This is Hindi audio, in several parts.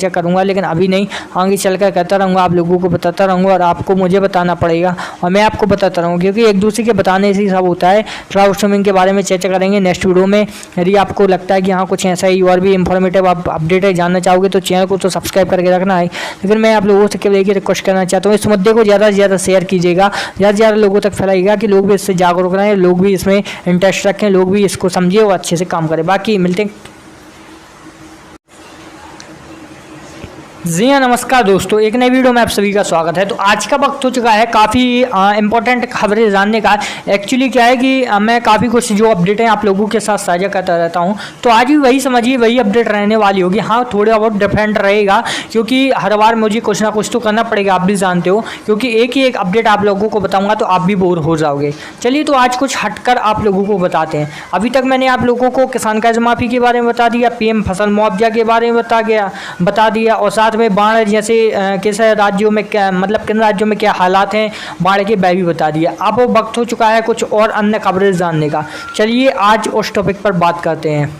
चर्चा करूँगा, लेकिन अभी नहीं, आगे चलकर करता रहूँगा, आप लोगों को बताता रहूँगा और आपको मुझे बताना पड़ेगा और मैं आपको बताता रहूँगा, क्योंकि एक दूसरे के बताने से ही सब होता है। क्लाउड स्ट्रीमिंग के बारे में चर्चा करेंगे नेक्स्ट वीडियो में। यदि आपको लगता है कि हाँ कुछ ऐसा ही और भी इंफॉर्मेटिव आप अपडेट है जानना चाहोगे तो चैनल को तो सब्सक्राइब करके रखना है। लेकिन मैं आप लोगों से केवल एक ही रिक्वेस्ट करना चाहता हूँ, इस मुद्दे को ज़्यादा से ज़्यादा शेयर कीजिएगा, ज़्यादा से ज़्यादा लोगों तक फैलाइएगा कि लोग भी इससे जागरूक रहें, लोग भी इसमें इंटरेस्ट रखें, लोग भी इसको समझे और अच्छे से काम करें। बाकी मिलते हैं। जी हाँ, नमस्कार दोस्तों, एक नई वीडियो में आप सभी का स्वागत है। तो आज का वक्त हो चुका है काफ़ी इंपॉर्टेंट खबरें जानने का। एक्चुअली क्या है कि मैं काफ़ी कुछ जो अपडेट हैं आप लोगों के साथ साझा करता रहता हूँ, तो आज भी वही समझिए वही अपडेट रहने वाली होगी। हाँ, थोड़ा बहुत डिफरेंट रहेगा क्योंकि हर बार मुझे कुछ ना कुछ तो करना पड़ेगा, आप भी जानते हो, क्योंकि एक ही एक अपडेट आप लोगों को बताऊँगा तो आप भी बोर हो जाओगे। चलिए तो आज कुछ हटकर आप लोगों को बताते हैं। अभी तक मैंने आप लोगों को किसान कर्ज माफ़ी के बारे में बता दिया, PM फसल मुआवजा के बारे में बता दिया और साथ में बाढ़ जैसे किस राज्यों में क्या, मतलब किन राज्यों में क्या हालात हैं बाढ़ के, वह भी बता दिया। अब वो वक्त हो चुका है कुछ और अन्य खबरें जानने का। चलिए आज उस टॉपिक पर बात करते हैं।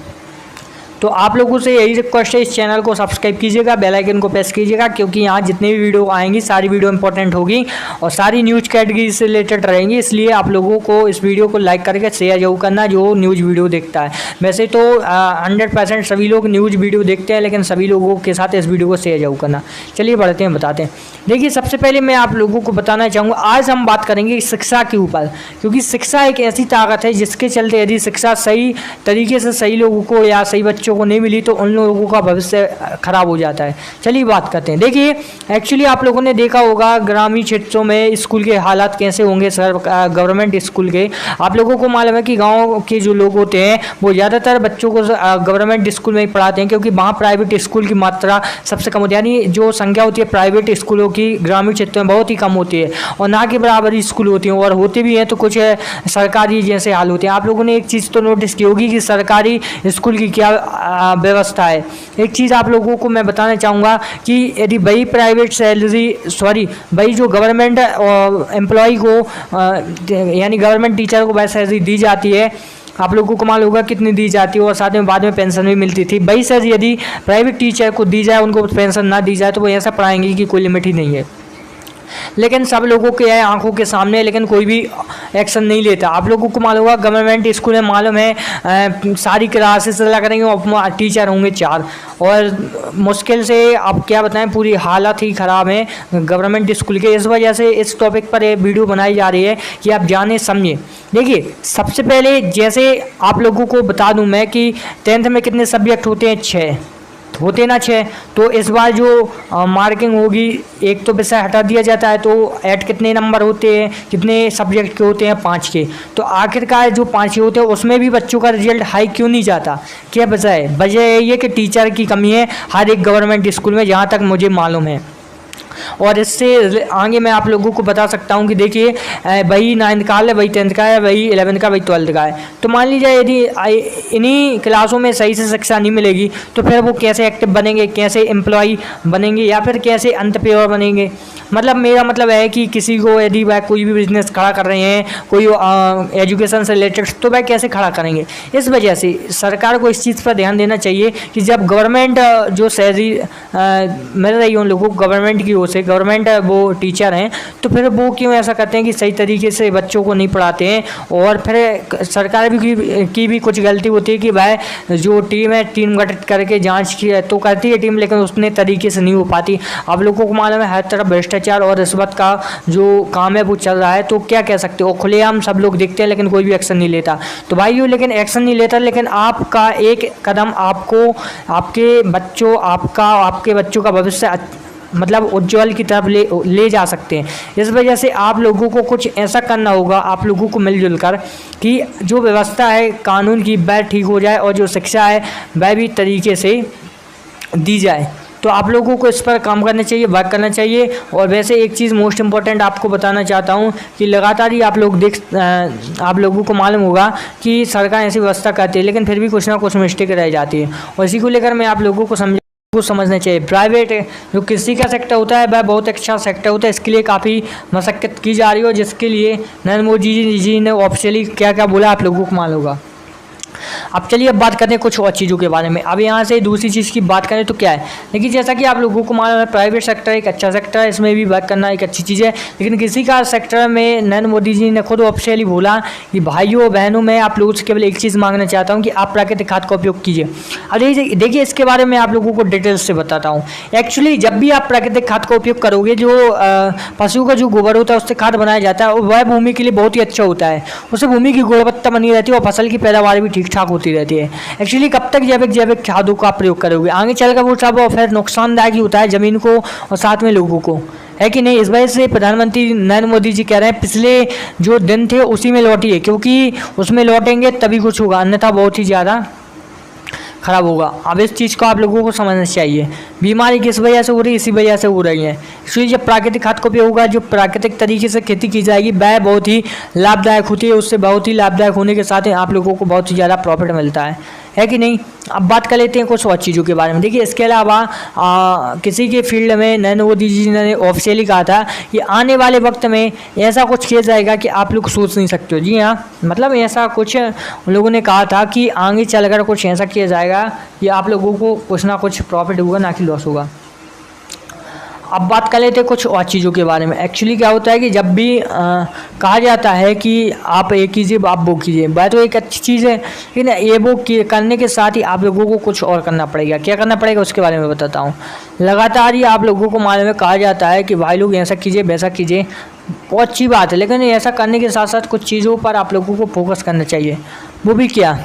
तो आप लोगों से यही रिक्वेस्ट है, इस चैनल को सब्सक्राइब कीजिएगा, बेल आइकन को प्रेस कीजिएगा, क्योंकि यहाँ जितनी भी वीडियो आएंगी सारी वीडियो इंपॉर्टेंट होगी और सारी न्यूज़ कैटेगरी से रिलेटेड रहेंगी। इसलिए आप लोगों को इस वीडियो को लाइक करके शेयर जरूर करना जो न्यूज़ वीडियो देखता है। वैसे तो 100% सभी लोग न्यूज़ वीडियो देखते हैं, लेकिन सभी लोगों के साथ इस वीडियो को शेयर जरूर करना। चलिए बढ़ते हैं, बताते हैं। देखिए, सबसे पहले मैं आप लोगों को बताना चाहूँगा, आज हम बात करेंगे शिक्षा के ऊपर, क्योंकि शिक्षा एक ऐसी ताकत है जिसके चलते यदि शिक्षा सही तरीके से सही लोगों को या सही बच्चों को नहीं मिली तो उन लोगों का भविष्य खराब हो जाता है। चलिए बात करते हैं। देखिए, एक्चुअली आप लोगों ने देखा होगा ग्रामीण क्षेत्रों में स्कूल के हालात कैसे होंगे, गवर्नमेंट स्कूल के। आप लोगों को मालूम है कि गाँव के जो लोग होते हैं वो ज़्यादातर बच्चों को गवर्नमेंट स्कूल में ही पढ़ाते हैं, क्योंकि वहाँ प्राइवेट स्कूल की मात्रा सबसे कम होती है, यानी जो संख्या होती है प्राइवेट स्कूलों की ग्रामीण क्षेत्रों में बहुत ही कम होती है और ना के बराबर स्कूल होती हैं, और होते भी हैं तो कुछ सरकारी जैसे हाल होते हैं। आप लोगों ने एक चीज़ तो नोटिस की होगी कि सरकारी स्कूल की क्या व्यवस्था है। एक चीज़ आप लोगों को मैं बताना चाहूँगा कि यदि वही वही जो गवर्नमेंट एम्प्लॉय को यानी गवर्नमेंट टीचर को वही सैलरी दी जाती है, आप लोगों को मालूम होगा कितनी दी जाती है और साथ में बाद में पेंशन भी मिलती थी। वही सैलरी यदि प्राइवेट टीचर को दी जाए, उनको पेंशन ना दी जाए, तो वो ऐसा पढ़ाएंगे कि कोई लिमिट ही नहीं है। लेकिन सब लोगों के आंखों के सामने, लेकिन कोई भी एक्शन नहीं लेता। आप लोगों को मालूम होगा गवर्नमेंट स्कूल में मालूम है सारी क्लासेस लगा करेंगे और टीचर होंगे 4, और मुश्किल से आप क्या बताएं पूरी हालत ही ख़राब है गवर्नमेंट स्कूल के। इस वजह से इस टॉपिक पर ये वीडियो बनाई जा रही है कि आप जाने समझें। देखिए, सबसे पहले जैसे आप लोगों को बता दूं मैं कि 10th में कितने सब्जेक्ट होते हैं, 6 होते ना 6। तो इस बार जो मार्किंग होगी, एक तो विषय हटा दिया जाता है, तो ऐड कितने नंबर होते हैं, कितने सब्जेक्ट के होते हैं, 5 के। तो आखिरकार जो 5 के होते हैं उसमें भी बच्चों का रिजल्ट हाई क्यों नहीं जाता, क्या वजह है? वजह यही है कि टीचर की कमी है हर एक गवर्नमेंट स्कूल में, जहाँ तक मुझे मालूम है। और इससे आगे मैं आप लोगों को बता सकता हूँ कि देखिए, वही 9th का है, वही 10th का है, वही 11th का, वही 12th का है। तो मान लीजिए यदि इन्हीं क्लासों में सही से शिक्षा नहीं मिलेगी तो फिर वो कैसे एक्टिव बनेंगे, कैसे एम्प्लॉय बनेंगे, या फिर कैसे अंतपेवर बनेंगे। मतलब मेरा मतलब है कि किसी को यदि वह कोई भी बिजनेस खड़ा कर रहे हैं, कोई एजुकेशन से रिलेटेड, तो वह कैसे खड़ा करेंगे। इस वजह से सरकार को इस चीज़ पर ध्यान देना चाहिए कि जब गवर्नमेंट जो सैलरी मिल रही है उन लोगों को गवर्नमेंट की ओर से, गवर्नमेंट वो टीचर हैं, तो फिर वो क्यों ऐसा करते हैं कि सही तरीके से बच्चों को नहीं पढ़ाते हैं। और फिर सरकार की भी कुछ गलती होती है कि वह जो टीम है, टीम गठित करके जाँच की तो करती है टीम, लेकिन उतने तरीके से नहीं हो पाती। आप लोगों को मालूम है हर तरफ भ्रष्टाचार और रिश्वत का जो काम है वो चल रहा है, तो क्या कह सकते हो, खुलेआम सब लोग देखते हैं लेकिन कोई भी एक्शन नहीं लेता। तो भाइयों, लेकिन एक्शन नहीं लेता, लेकिन आपका एक कदम आपको आपके बच्चों का भविष्य मतलब उज्ज्वल की तरफ ले जा सकते हैं। इस वजह से आप लोगों को कुछ ऐसा करना होगा, आप लोगों को मिलजुल कर, कि जो व्यवस्था है कानून की वह ठीक हो जाए और जो शिक्षा है वह भी तरीके से दी जाए। तो आप लोगों को इस पर काम करना चाहिए, वर्क करना चाहिए। और वैसे एक चीज़ मोस्ट इम्पॉर्टेंट आपको बताना चाहता हूँ कि लगातार ही आप लोगों को मालूम होगा कि सरकार ऐसी व्यवस्था करती है, लेकिन फिर भी कुछ ना कुछ मिस्टेक रह जाती है, और इसी को लेकर मैं आप लोगों को समझना चाहिए। प्राइवेट जो कृषि का सेक्टर होता है वह बहुत अच्छा सेक्टर होता है, इसके लिए काफ़ी मशक्कत की जा रही है, जिसके लिए नरेंद्र मोदी जी ने ऑफिशियली क्या क्या बोला आप लोगों को मालूम होगा। अब चलिए अब बात करते हैं कुछ और चीज़ों के बारे में। अब यहाँ से दूसरी चीज़ की बात करें तो क्या है, देखिए जैसा कि आप लोगों को मालूम है प्राइवेट सेक्टर एक अच्छा सेक्टर है, इसमें भी वर्क करना एक अच्छी चीज़ है। लेकिन किसी का सेक्टर में नरेंद्र मोदी जी ने खुद ऑफिशियली बोला कि भाइयों बहनों मैं आप लोगों से केवल एक चीज़ मांगना चाहता हूँ कि आप प्राकृतिक खाद का उपयोग कीजिए। अब देखिए इसके बारे में आप लोगों को डिटेल्स से बताता हूँ। एक्चुअली जब भी आप प्राकृतिक खाद का उपयोग करोगे, जो पशुओं का जो गोबर होता है उससे खाद बनाया जाता है, और वह भूमि के लिए बहुत ही अच्छा होता है। उससे भूमि की गुणवत्ता बनी रहती है और फसल की पैदावार भी ठीक ठाक होती रहती है। एक्चुअली कब तक जैविक खादों का प्रयोग करोगे, आगे चलकर वो सब फिर नुकसानदायक ही होता है ज़मीन को और साथ में लोगों को, है कि नहीं। इस वजह से प्रधानमंत्री नरेंद्र मोदी जी कह रहे हैं पिछले जो दिन थे उसी में लौटिए, क्योंकि उसमें लौटेंगे तभी कुछ होगा, अन्यथा बहुत ही ज़्यादा खराब होगा। अब इस चीज़ को आप लोगों को समझना चाहिए। बीमारी किस वजह से हो रही है, इसी वजह से हो रही है। इसलिए जब प्राकृतिक खाद का उपयोग होगा, जो प्राकृतिक तरीके से खेती की जाएगी वह बहुत ही लाभदायक होती है। उससे बहुत ही लाभदायक होने के साथ ही आप लोगों को बहुत ही ज़्यादा प्रॉफिट मिलता है कि नहीं। अब बात कर लेते हैं कुछ और चीज़ों के बारे में। देखिए इसके अलावा किसी के फील्ड में नरेंद्र मोदी जी ने ऑफिशियली कहा था कि आने वाले वक्त में ऐसा कुछ किया जाएगा कि आप लोग सोच नहीं सकते हो। जी हाँ, मतलब ऐसा कुछ उन लोगों ने कहा था कि आगे चलकर कुछ ऐसा किया जाएगा कि आप लोगों को कुछ ना कुछ प्रॉफिट होगा, ना कि लॉस होगा। अब बात कर लेते हैं कुछ और चीज़ों के बारे में। एक्चुअली क्या होता है कि जब भी कहा जाता है कि आप ये कीजिए आप वो कीजिए, वह तो एक अच्छी चीज़ है, लेकिन ये वो करने के साथ ही आप लोगों को कुछ और करना पड़ेगा। क्या करना पड़ेगा उसके बारे में बताता हूँ। लगातार ही आप लोगों को मालूम है कहा जाता है कि भाई लोग ऐसा कीजिए वैसा कीजिए, बहुत अच्छी बात है, लेकिन ऐसा करने के साथ साथ कुछ चीज़ों पर आप लोगों को फोकस करना चाहिए। वो भी क्या,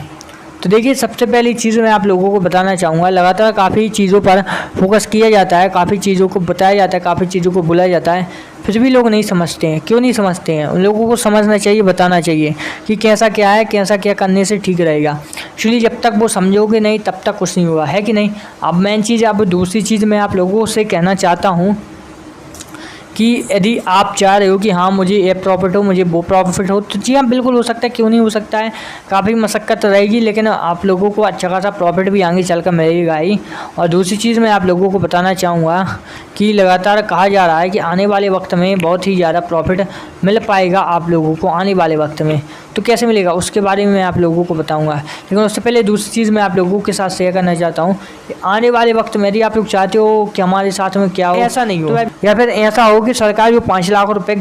तो देखिए सबसे पहली चीज़ मैं आप लोगों को बताना चाहूँगा, लगातार काफ़ी चीज़ों पर फोकस किया जाता है, काफ़ी चीज़ों को बताया जाता है, काफ़ी चीज़ों को बोला जाता है, फिर भी लोग नहीं समझते हैं। क्यों नहीं समझते हैं? उन लोगों को समझना चाहिए, बताना चाहिए कि कैसा क्या है, कैसा क्या करने से ठीक रहेगा। एक्चुअली जब तक वो समझोगे नहीं तब तक कुछ नहीं होगा, है कि नहीं। अब मेन चीज़, अब दूसरी चीज़ मैं आप लोगों से कहना चाहता हूँ कि यदि आप चाह रहे हो कि हाँ मुझे ये प्रॉफिट हो, मुझे वो प्रॉफिट हो, तो जी हाँ बिल्कुल हो सकता है, क्यों नहीं हो सकता है। काफ़ी मशक्क़त रहेगी लेकिन आप लोगों को अच्छा खासा प्रॉफिट भी आगे चलकर मिलेगा ही। और दूसरी चीज़ मैं आप लोगों को बताना चाहूँगा कि लगातार कहा जा रहा है कि आने वाले वक्त में बहुत ही ज़्यादा प्रॉफिट मिल पाएगा आप लोगों को आने वाले वक्त में। तो कैसे मिलेगा उसके बारे में मैं आप लोगों को बताऊंगा, लेकिन उससे पहले दूसरी चीज़ मैं आप लोगों के साथ शेयर करना चाहता हूँ कि आने वाले वक्त में यदि आप लोग चाहते हो कि हमारे साथ में क्या हो, ऐसा नहीं हो, तो या फिर ऐसा हो कि सरकार जो 5 लाख रुपए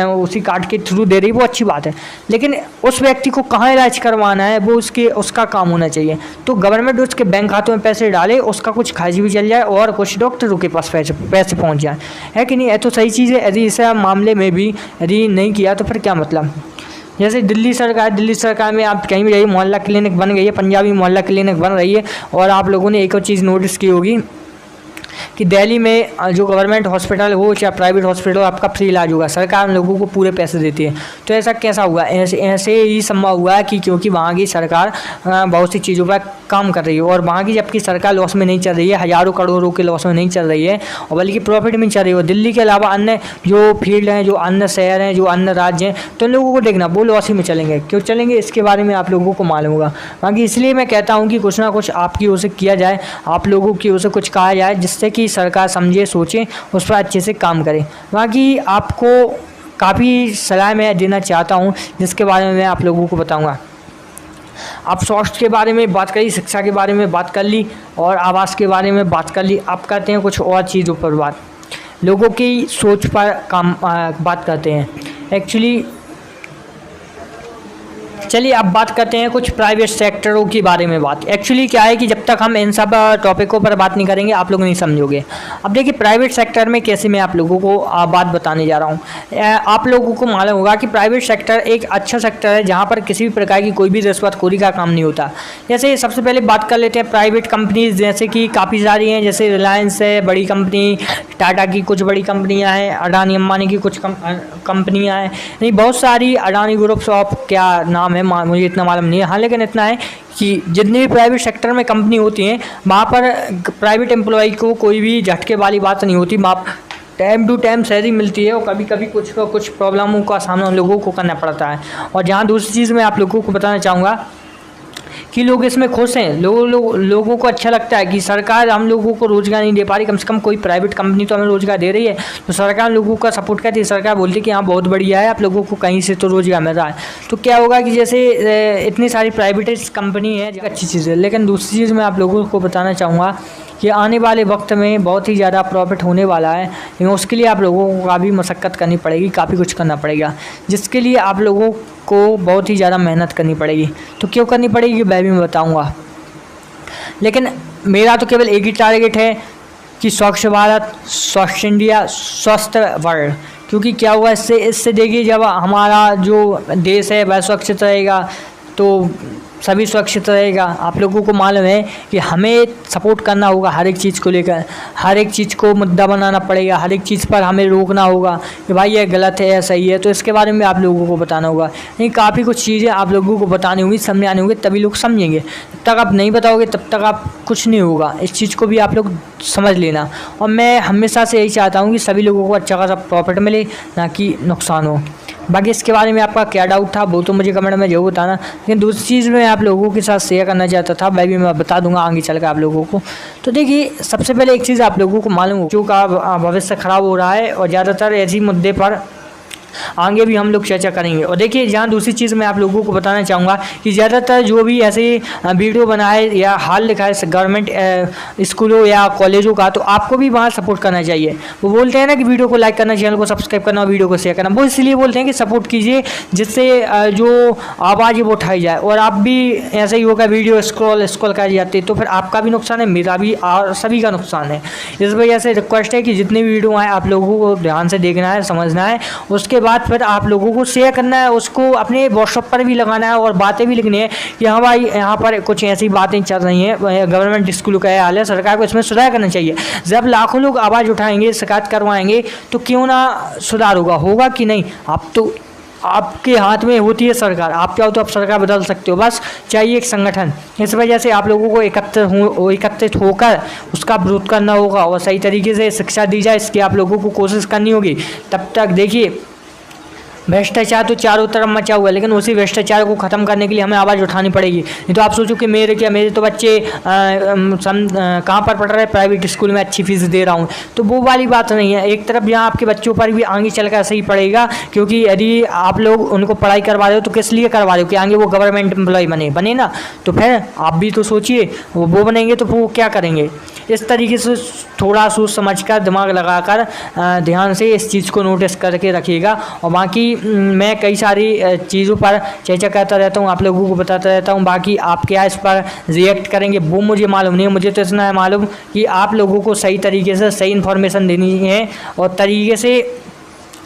उसी कार्ड के थ्रू दे रही है वो अच्छी बात है, लेकिन उस व्यक्ति को कहाँ इलाज करवाना है वो उसका काम होना चाहिए। तो गवर्नमेंट उसके बैंक खातों में पैसे डाले, उसका कुछ खर्च भी चल जाए और कुछ डॉक्टरों के पास पैसे पहुँच जाए, है कि नहीं। है तो सही चीज़ है। यदि इस मामले में भी यदि नहीं किया तो फिर क्या मतलब। जैसे दिल्ली सरकार में आप कहीं भी जाइए, मोहल्ला क्लिनिक बन गई है, पंजाबी मोहल्ला क्लिनिक बन रही है। और आप लोगों ने एक और चीज़ नोटिस की होगी कि दिल्ली में जो गवर्नमेंट हॉस्पिटल हो चाहे प्राइवेट हॉस्पिटल हो, आपका फ्री इलाज होगा, सरकार उन लोगों को पूरे पैसे देती है। तो ऐसा कैसा हुआ? ऐसे ही संभव हुआ है कि क्योंकि वहाँ की सरकार बहुत सी चीज़ों पर काम कर रही है, और वहाँ की जबकि सरकार लॉस में नहीं चल रही है, हज़ारों करोड़ों के लॉस में नहीं चल रही है, और बल्कि प्रॉफिट में चल रही है। दिल्ली के अलावा अन्य जो फील्ड हैं, जो अन्य शहर हैं, जो अन्य राज्य हैं, तो उन लोगों को देखना वो लॉस ही में चलेंगे। क्यों चलेंगे इसके बारे में आप लोगों को मालूम होगा। बाकी इसलिए मैं कहता हूँ कि कुछ ना कुछ आपकी ओर से किया जाए, आप लोगों की ओर से कुछ कहा जाए, जिससे कि सरकार समझे, सोचे, उस पर अच्छे से काम करें। बाकी आपको काफ़ी सलाह मैं देना चाहता हूँ जिसके बारे में मैं आप लोगों को बताऊँगा। आप स्वास्थ्य के बारे में बात करी, शिक्षा के बारे में बात कर ली, और आवास के बारे में बात कर ली। आप करते हैं कुछ और चीज़ों पर बात, लोगों की सोच पर बात करते हैं। एक्चुअली चलिए अब बात करते हैं कुछ प्राइवेट सेक्टरों के बारे में बात। एक्चुअली क्या है कि जब तक हम इन सब टॉपिकों पर बात नहीं करेंगे आप लोग नहीं समझोगे। अब देखिए प्राइवेट सेक्टर में कैसे मैं आप लोगों को बात बताने जा रहा हूँ। आप लोगों को मालूम होगा कि प्राइवेट सेक्टर एक अच्छा सेक्टर है जहाँ पर किसी भी प्रकार की कोई भी रिश्वतखोरी का काम नहीं होता। जैसे सबसे पहले बात कर लेते हैं प्राइवेट कंपनीज, जैसे कि काफ़ी सारी हैं, जैसे रिलायंस है बड़ी कंपनी, टाटा की कुछ बड़ी कंपनियाँ हैं, अडानी अंबानी की कुछ कंपनियाँ हैं, नहीं बहुत सारी, अडानी ग्रुप्स ऑफ क्या नाम है मुझे इतना मालूम नहीं है। हाँ लेकिन इतना है कि जितनी भी प्राइवेट सेक्टर में कंपनी होती हैं वहाँ पर प्राइवेट एम्प्लॉय को कोई भी झटके वाली बात नहीं होती। वहाँ टाइम टू टाइम सैलरी मिलती है, और कभी कभी कुछ प्रॉब्लमों का सामना लोगों को करना पड़ता है। और जहाँ दूसरी चीज़ मैं आप लोगों को बताना चाहूँगा कि लोग इसमें खुश हैं, लोगों को अच्छा लगता है कि सरकार हम लोगों को रोज़गार नहीं दे पा रही, कम से कम कोई प्राइवेट कंपनी तो हमें रोज़गार दे रही है। तो सरकार लोगों का सपोर्ट करती है, सरकार बोलती है कि हाँ बहुत बढ़िया है, आप लोगों को कहीं से तो रोज़गार मिल रहा है। तो क्या होगा कि जैसे इतनी सारी प्राइवेटाइज कंपनी है, अच्छी चीज़ है। लेकिन दूसरी चीज़ मैं आप लोगों को बताना चाहूँगा कि आने वाले वक्त में बहुत ही ज़्यादा प्रॉफिट होने वाला है, लेकिन उसके लिए आप लोगों को काफ़ी मशक्क़त करनी पड़ेगी, काफ़ी कुछ करना पड़ेगा, जिसके लिए आप लोगों को बहुत ही ज़्यादा मेहनत करनी पड़ेगी। तो क्यों करनी पड़ेगी मैं भी बताऊँगा, लेकिन मेरा तो केवल एक ही टारगेट है कि स्वच्छ भारत, स्वच्छ इंडिया, स्वस्थ वर्ल्ड। क्योंकि क्या हुआ इससे देखिए, जब हमारा जो देश है वह सुरक्षित रहेगा तो सभी सुरक्षित रहेगा। आप लोगों को मालूम है कि हमें सपोर्ट करना होगा हर एक चीज़ को लेकर, हर एक चीज़ को मुद्दा बनाना पड़ेगा, हर एक चीज़ पर हमें रोकना होगा कि भाई ये गलत है या सही है, तो इसके बारे में आप लोगों को बताना होगा। नहीं, काफ़ी कुछ चीज़ें आप लोगों को बतानी होगी, समझानी होगी, तभी लोग समझेंगे। जब तक आप नहीं बताओगे तब तक आप कुछ नहीं होगा। इस चीज़ को भी आप लोग समझ लेना। और मैं हमेशा से यही चाहता हूँ कि सभी लोगों को अच्छा खासा प्रॉफिट मिले, ना कि नुकसान हो। बाकी इसके बारे में आपका क्या डाउट था वो तो मुझे कमेंट में जरूर बताना। लेकिन दूसरी चीज़ मैं आप लोगों के साथ शेयर करना चाहता था, वह भी मैं बता दूंगा आगे चल कर आप लोगों को। तो देखिए, सबसे पहले एक चीज़ आप लोगों को मालूम हो, जो का भविष्य ख़राब हो रहा है, और ज़्यादातर ऐसी मुद्दे पर आगे भी हम लोग चर्चा करेंगे। और देखिए, जहाँ दूसरी चीज़ मैं आप लोगों को बताना चाहूँगा कि ज़्यादातर जो भी ऐसे वीडियो बनाए या हाल लिखा है गवर्नमेंट स्कूलों या कॉलेजों का, तो आपको भी वहाँ सपोर्ट करना चाहिए। वो बोलते हैं ना कि वीडियो को लाइक करना, चैनल को सब्सक्राइब करना और वीडियो को शेयर करना, वो इसलिए बोलते हैं कि सपोर्ट कीजिए, जिससे जो आवाज़ है वो उठाई जाए। और आप भी ऐसे ही होगा, वीडियो स्क्रॉल कर जाते तो फिर आपका भी नुकसान है, मेरा भी, और सभी का नुकसान है। इस वजह से रिक्वेस्ट है कि जितनी वीडियो आए आप लोगों को ध्यान से देखना है, समझना है, उसके बाद फिर आप लोगों को शेयर करना है, उसको अपने व्हाट्सएप पर भी लगाना है और बातें भी लिखनी है कि हाँ भाई यहाँ पर कुछ ऐसी बातें चल रही हैं, गवर्नमेंट स्कूलों का हाल है, सरकार को इसमें सुधार करना चाहिए। जब लाखों लोग आवाज़ उठाएंगे, शिकायत करवाएंगे, तो क्यों ना सुधार होगा कि नहीं। आप तो आपके हाथ में होती है सरकार, आप चाहो तो आप सरकार बदल सकते हो, बस चाहिए एक संगठन। इस वजह से आप लोगों को एकत्रित होकर उसका विरोध करना होगा और सही तरीके से शिक्षा दी जाए, इसकी आप लोगों को कोशिश करनी होगी। तब तक देखिए, भ्रष्टाचार तो चारों तरफ मचा हुआ है, लेकिन उसी भ्रष्टाचार को ख़त्म करने के लिए हमें आवाज़ उठानी पड़ेगी। नहीं तो आप सोचो कि मेरे तो बच्चे कहाँ पर पढ़ रहे हैं, प्राइवेट स्कूल में अच्छी फीस दे रहा हूँ, तो वो वाली बात नहीं है। एक तरफ यहाँ आपके बच्चों पर भी आगे चल कर सही पड़ेगा, क्योंकि यदि आप लोग उनको पढ़ाई करवा रहे हो तो किस लिए करवा रहे हो, कि आगे वो गवर्नमेंट एम्प्लॉय बने ना, तो फिर आप भी तो सोचिए, वो बनेंगे तो वो क्या करेंगे। इस तरीके से थोड़ा सोच समझ कर, दिमाग लगाकर ध्यान से इस चीज़ को नोटिस करके रखिएगा। और बाकी मैं कई सारी चीज़ों पर चर्चा करता रहता हूँ, आप लोगों को बताता रहता हूँ। बाकी आप क्या इस पर रिएक्ट करेंगे वो मुझे मालूम नहीं है, मुझे तो इतना है मालूम कि आप लोगों को सही तरीके से सही इन्फॉर्मेशन देनी है और तरीके से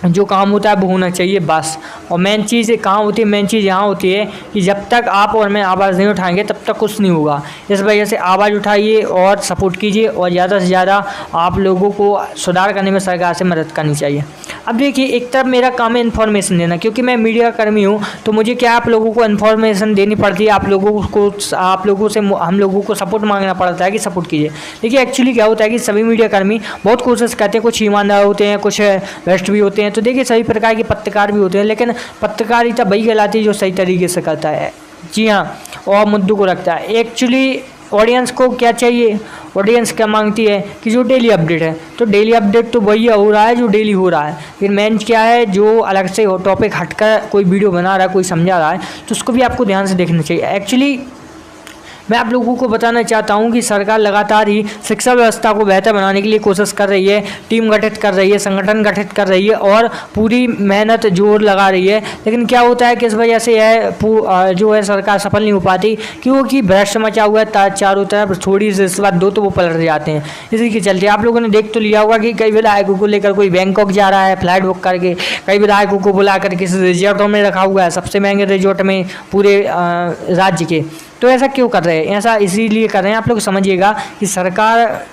जो काम होता है वो होना चाहिए, बस। और मेन चीज़ कहाँ होती है, मेन चीज़ यहाँ होती है कि जब तक आप और मैं आवाज़ नहीं उठाएंगे तब तक कुछ नहीं होगा। इस वजह से आवाज़ उठाइए और सपोर्ट कीजिए, और ज़्यादा से ज़्यादा आप लोगों को सुधार करने में सरकार से मदद करनी चाहिए। अब देखिए, एक तरफ मेरा काम है इन्फॉर्मेशन देना, क्योंकि मैं मीडिया कर्मी हूँ, तो मुझे क्या आप लोगों को इन्फॉर्मेशन देनी पड़ती है, आप लोगों से हम लोगों को सपोर्ट मांगना पड़ता है कि सपोर्ट कीजिए। देखिए, एक्चुअली क्या होता है कि सभी मीडिया कर्मी बहुत कोशिश करते हैं, कुछ ईमानदार होते हैं, कुछ भ्रष्ट भी होते हैं। तो देखिए, सभी प्रकार के पत्रकार भी होते हैं, लेकिन पत्रकारिता वही कहलाती है जो सही तरीके से करता है, जी हाँ, और मुद्दों को रखता है। एक्चुअली ऑडियंस को क्या चाहिए, ऑडियंस क्या मांगती है कि जो डेली अपडेट है, तो डेली अपडेट तो वही हो रहा है जो डेली हो रहा है। फिर मेन क्या है, जो अलग से टॉपिक हटकर कोई वीडियो बना रहा है, कोई समझा रहा है, तो उसको भी आपको ध्यान से देखना चाहिए। एक्चुअली मैं आप लोगों को बताना चाहता हूं कि सरकार लगातार ही शिक्षा व्यवस्था को बेहतर बनाने के लिए कोशिश कर रही है, टीम गठित कर रही है, संगठन गठित कर रही है और पूरी मेहनत जोर लगा रही है। लेकिन क्या होता है कि इस वजह से यह जो है सरकार सफल नहीं हो पाती, क्योंकि भ्रष्ट मचा हुआ है चारों तरफ। थोड़ी सी इस बात दो तो वो पलट जाते हैं। इसी के चलते आप लोगों ने देख तो लिया होगा कि कई विधायकों को लेकर कोई बैंकॉक जा रहा है फ्लाइट बुक करके, कई विधायकों को बुलाकर किसी रिजॉर्टों में रखा हुआ है, सबसे महंगे रिजॉर्ट में पूरे राज्य के। तो ऐसा क्यों कर रहे हैं, ऐसा इसीलिए कर रहे हैं, आप लोग समझिएगा कि सरकार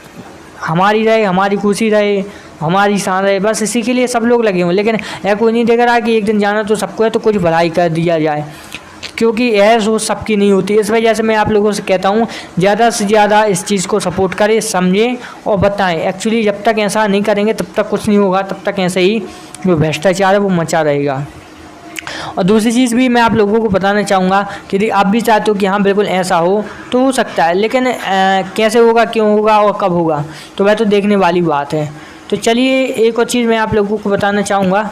हमारी रहे, हमारी खुशी रहे, हमारी शान रहे, बस इसी के लिए सब लोग लगे हुए। लेकिन यह कोई नहीं देख रहा कि एक दिन जाना तो सबको है, तो कुछ भलाई कर दिया जाए, क्योंकि यह सोच सबकी नहीं होती। इस वजह से मैं आप लोगों से कहता हूँ, ज़्यादा से ज़्यादा इस चीज़ को सपोर्ट करें, समझें और बताएं। एक्चुअली जब तक ऐसा नहीं करेंगे तब तक कुछ नहीं होगा, तब तक ऐसे ही जो भ्रष्टाचार है वो मचा रहेगा। और दूसरी चीज़ भी मैं आप लोगों को बताना चाहूँगा कि यदि आप भी चाहते हो कि हाँ बिल्कुल ऐसा हो तो हो सकता है, लेकिन कैसे होगा, क्यों होगा और कब होगा तो वह तो देखने वाली बात है। तो चलिए एक और चीज़ मैं आप लोगों को बताना चाहूँगा।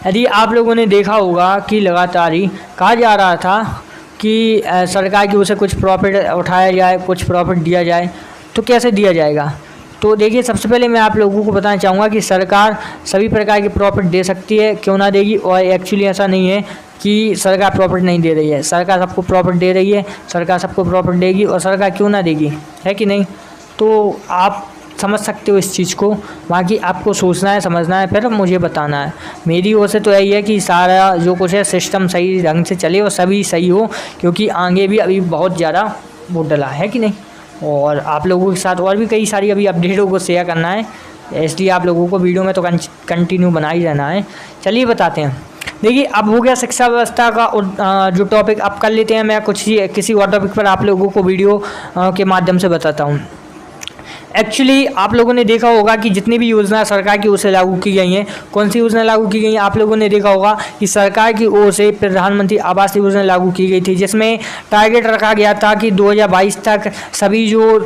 यदि आप लोगों ने देखा होगा कि लगातार ही कहा जा रहा था कि सरकार की ओर से कुछ प्रॉफिट उठाया जाए, कुछ प्रॉफिट दिया जाए, तो कैसे दिया जाएगा। तो देखिए सबसे पहले मैं आप लोगों को बताना चाहूँगा कि सरकार सभी प्रकार की प्रॉफिट दे सकती है, क्यों ना देगी। और एक्चुअली ऐसा नहीं है कि सरकार प्रॉफिट नहीं दे रही है, सरकार सबको प्रॉफिट दे रही है, सरकार सबको प्रॉफिट देगी और सरकार क्यों ना देगी, है कि नहीं। तो आप समझ सकते हो इस चीज़ को, बाकी आपको सोचना है, समझना है, फिर मुझे बताना है। मेरी ओर से तो यही है कि सारा जो कुछ है सिस्टम सही ढंग से चले और सभी सही हो, क्योंकि आगे भी अभी बहुत ज़्यादा वो डला है कि नहीं। और आप लोगों के साथ और भी कई सारी अभी अपडेटों को शेयर करना है, इसलिए आप लोगों को वीडियो में तो कंटिन्यू बना ही रहना है। चलिए बताते हैं। देखिए अब हो गया शिक्षा व्यवस्था का जो टॉपिक, अब कर लेते हैं। मैं किसी और टॉपिक पर आप लोगों को वीडियो के माध्यम से बताता हूँ। एक्चुअली आप लोगों ने देखा होगा कि जितनी भी योजना सरकार की ओर से लागू की गई हैं, कौन सी योजना लागू की गई हैं, आप लोगों ने देखा होगा कि सरकार की ओर से प्रधानमंत्री आवास योजना लागू की गई थी, जिसमें टारगेट रखा गया था कि 2022 तक सभी जो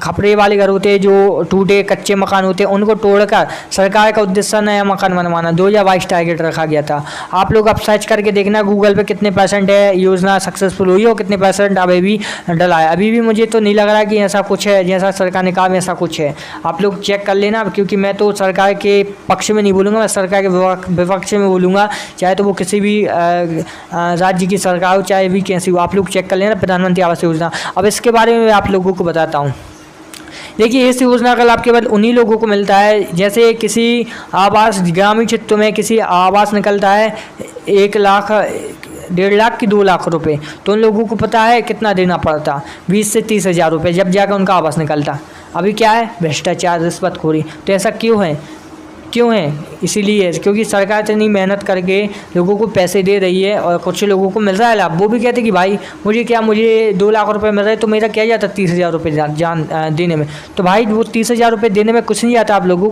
खपड़े वाले घर होते हैं, जो टूटे कच्चे मकान होते हैं, उनको तोड़कर सरकार का उद्देश्य नया मकान बनवाना 2022 टारगेट रखा गया था। आप लोग अब सर्च करके देखना गूगल पे कितने % है योजना सक्सेसफुल हुई और कितने % अभी भी डला है। अभी भी मुझे तो नहीं लग रहा कि ऐसा कुछ है जैसा सरकार ने कहा में ऐसा कुछ है। आप लोग चेक कर लेना, क्योंकि मैं तो सरकार के पक्ष में नहीं बोलूँगा, मैं सरकार के विपक्ष में बोलूँगा, चाहे तो वो किसी भी राज्य की सरकार हो, चाहे भी कैसी हो। आप लोग चेक कर लेना प्रधानमंत्री आवास योजना। अब इसके बारे में आप लोगों को बताता हूँ। देखिए इस योजना का लाभ केवल उन्हीं लोगों को मिलता है, जैसे किसी आवास ग्रामीण क्षेत्र में किसी आवास निकलता है 1 लाख 1.5 लाख की 2 लाख रुपए, तो उन लोगों को पता है कितना देना पड़ता, 20 से 30 हज़ार रुपये, जब जाकर उनका आवास निकलता। अभी क्या है, भ्रष्टाचार, रिश्वतखोरी। तो ऐसा क्यों है, इसीलिए क्योंकि सरकार इतनी मेहनत करके लोगों को पैसे दे रही है और कुछ लोगों को मिल रहा है लाभ। वो भी कहते कि भाई मुझे 2 लाख रुपए मिल रहे, तो मेरा क्या जाता 30,000 रुपये देने में। तो भाई वो 30,000 रुपये देने में कुछ नहीं आता आप लोगों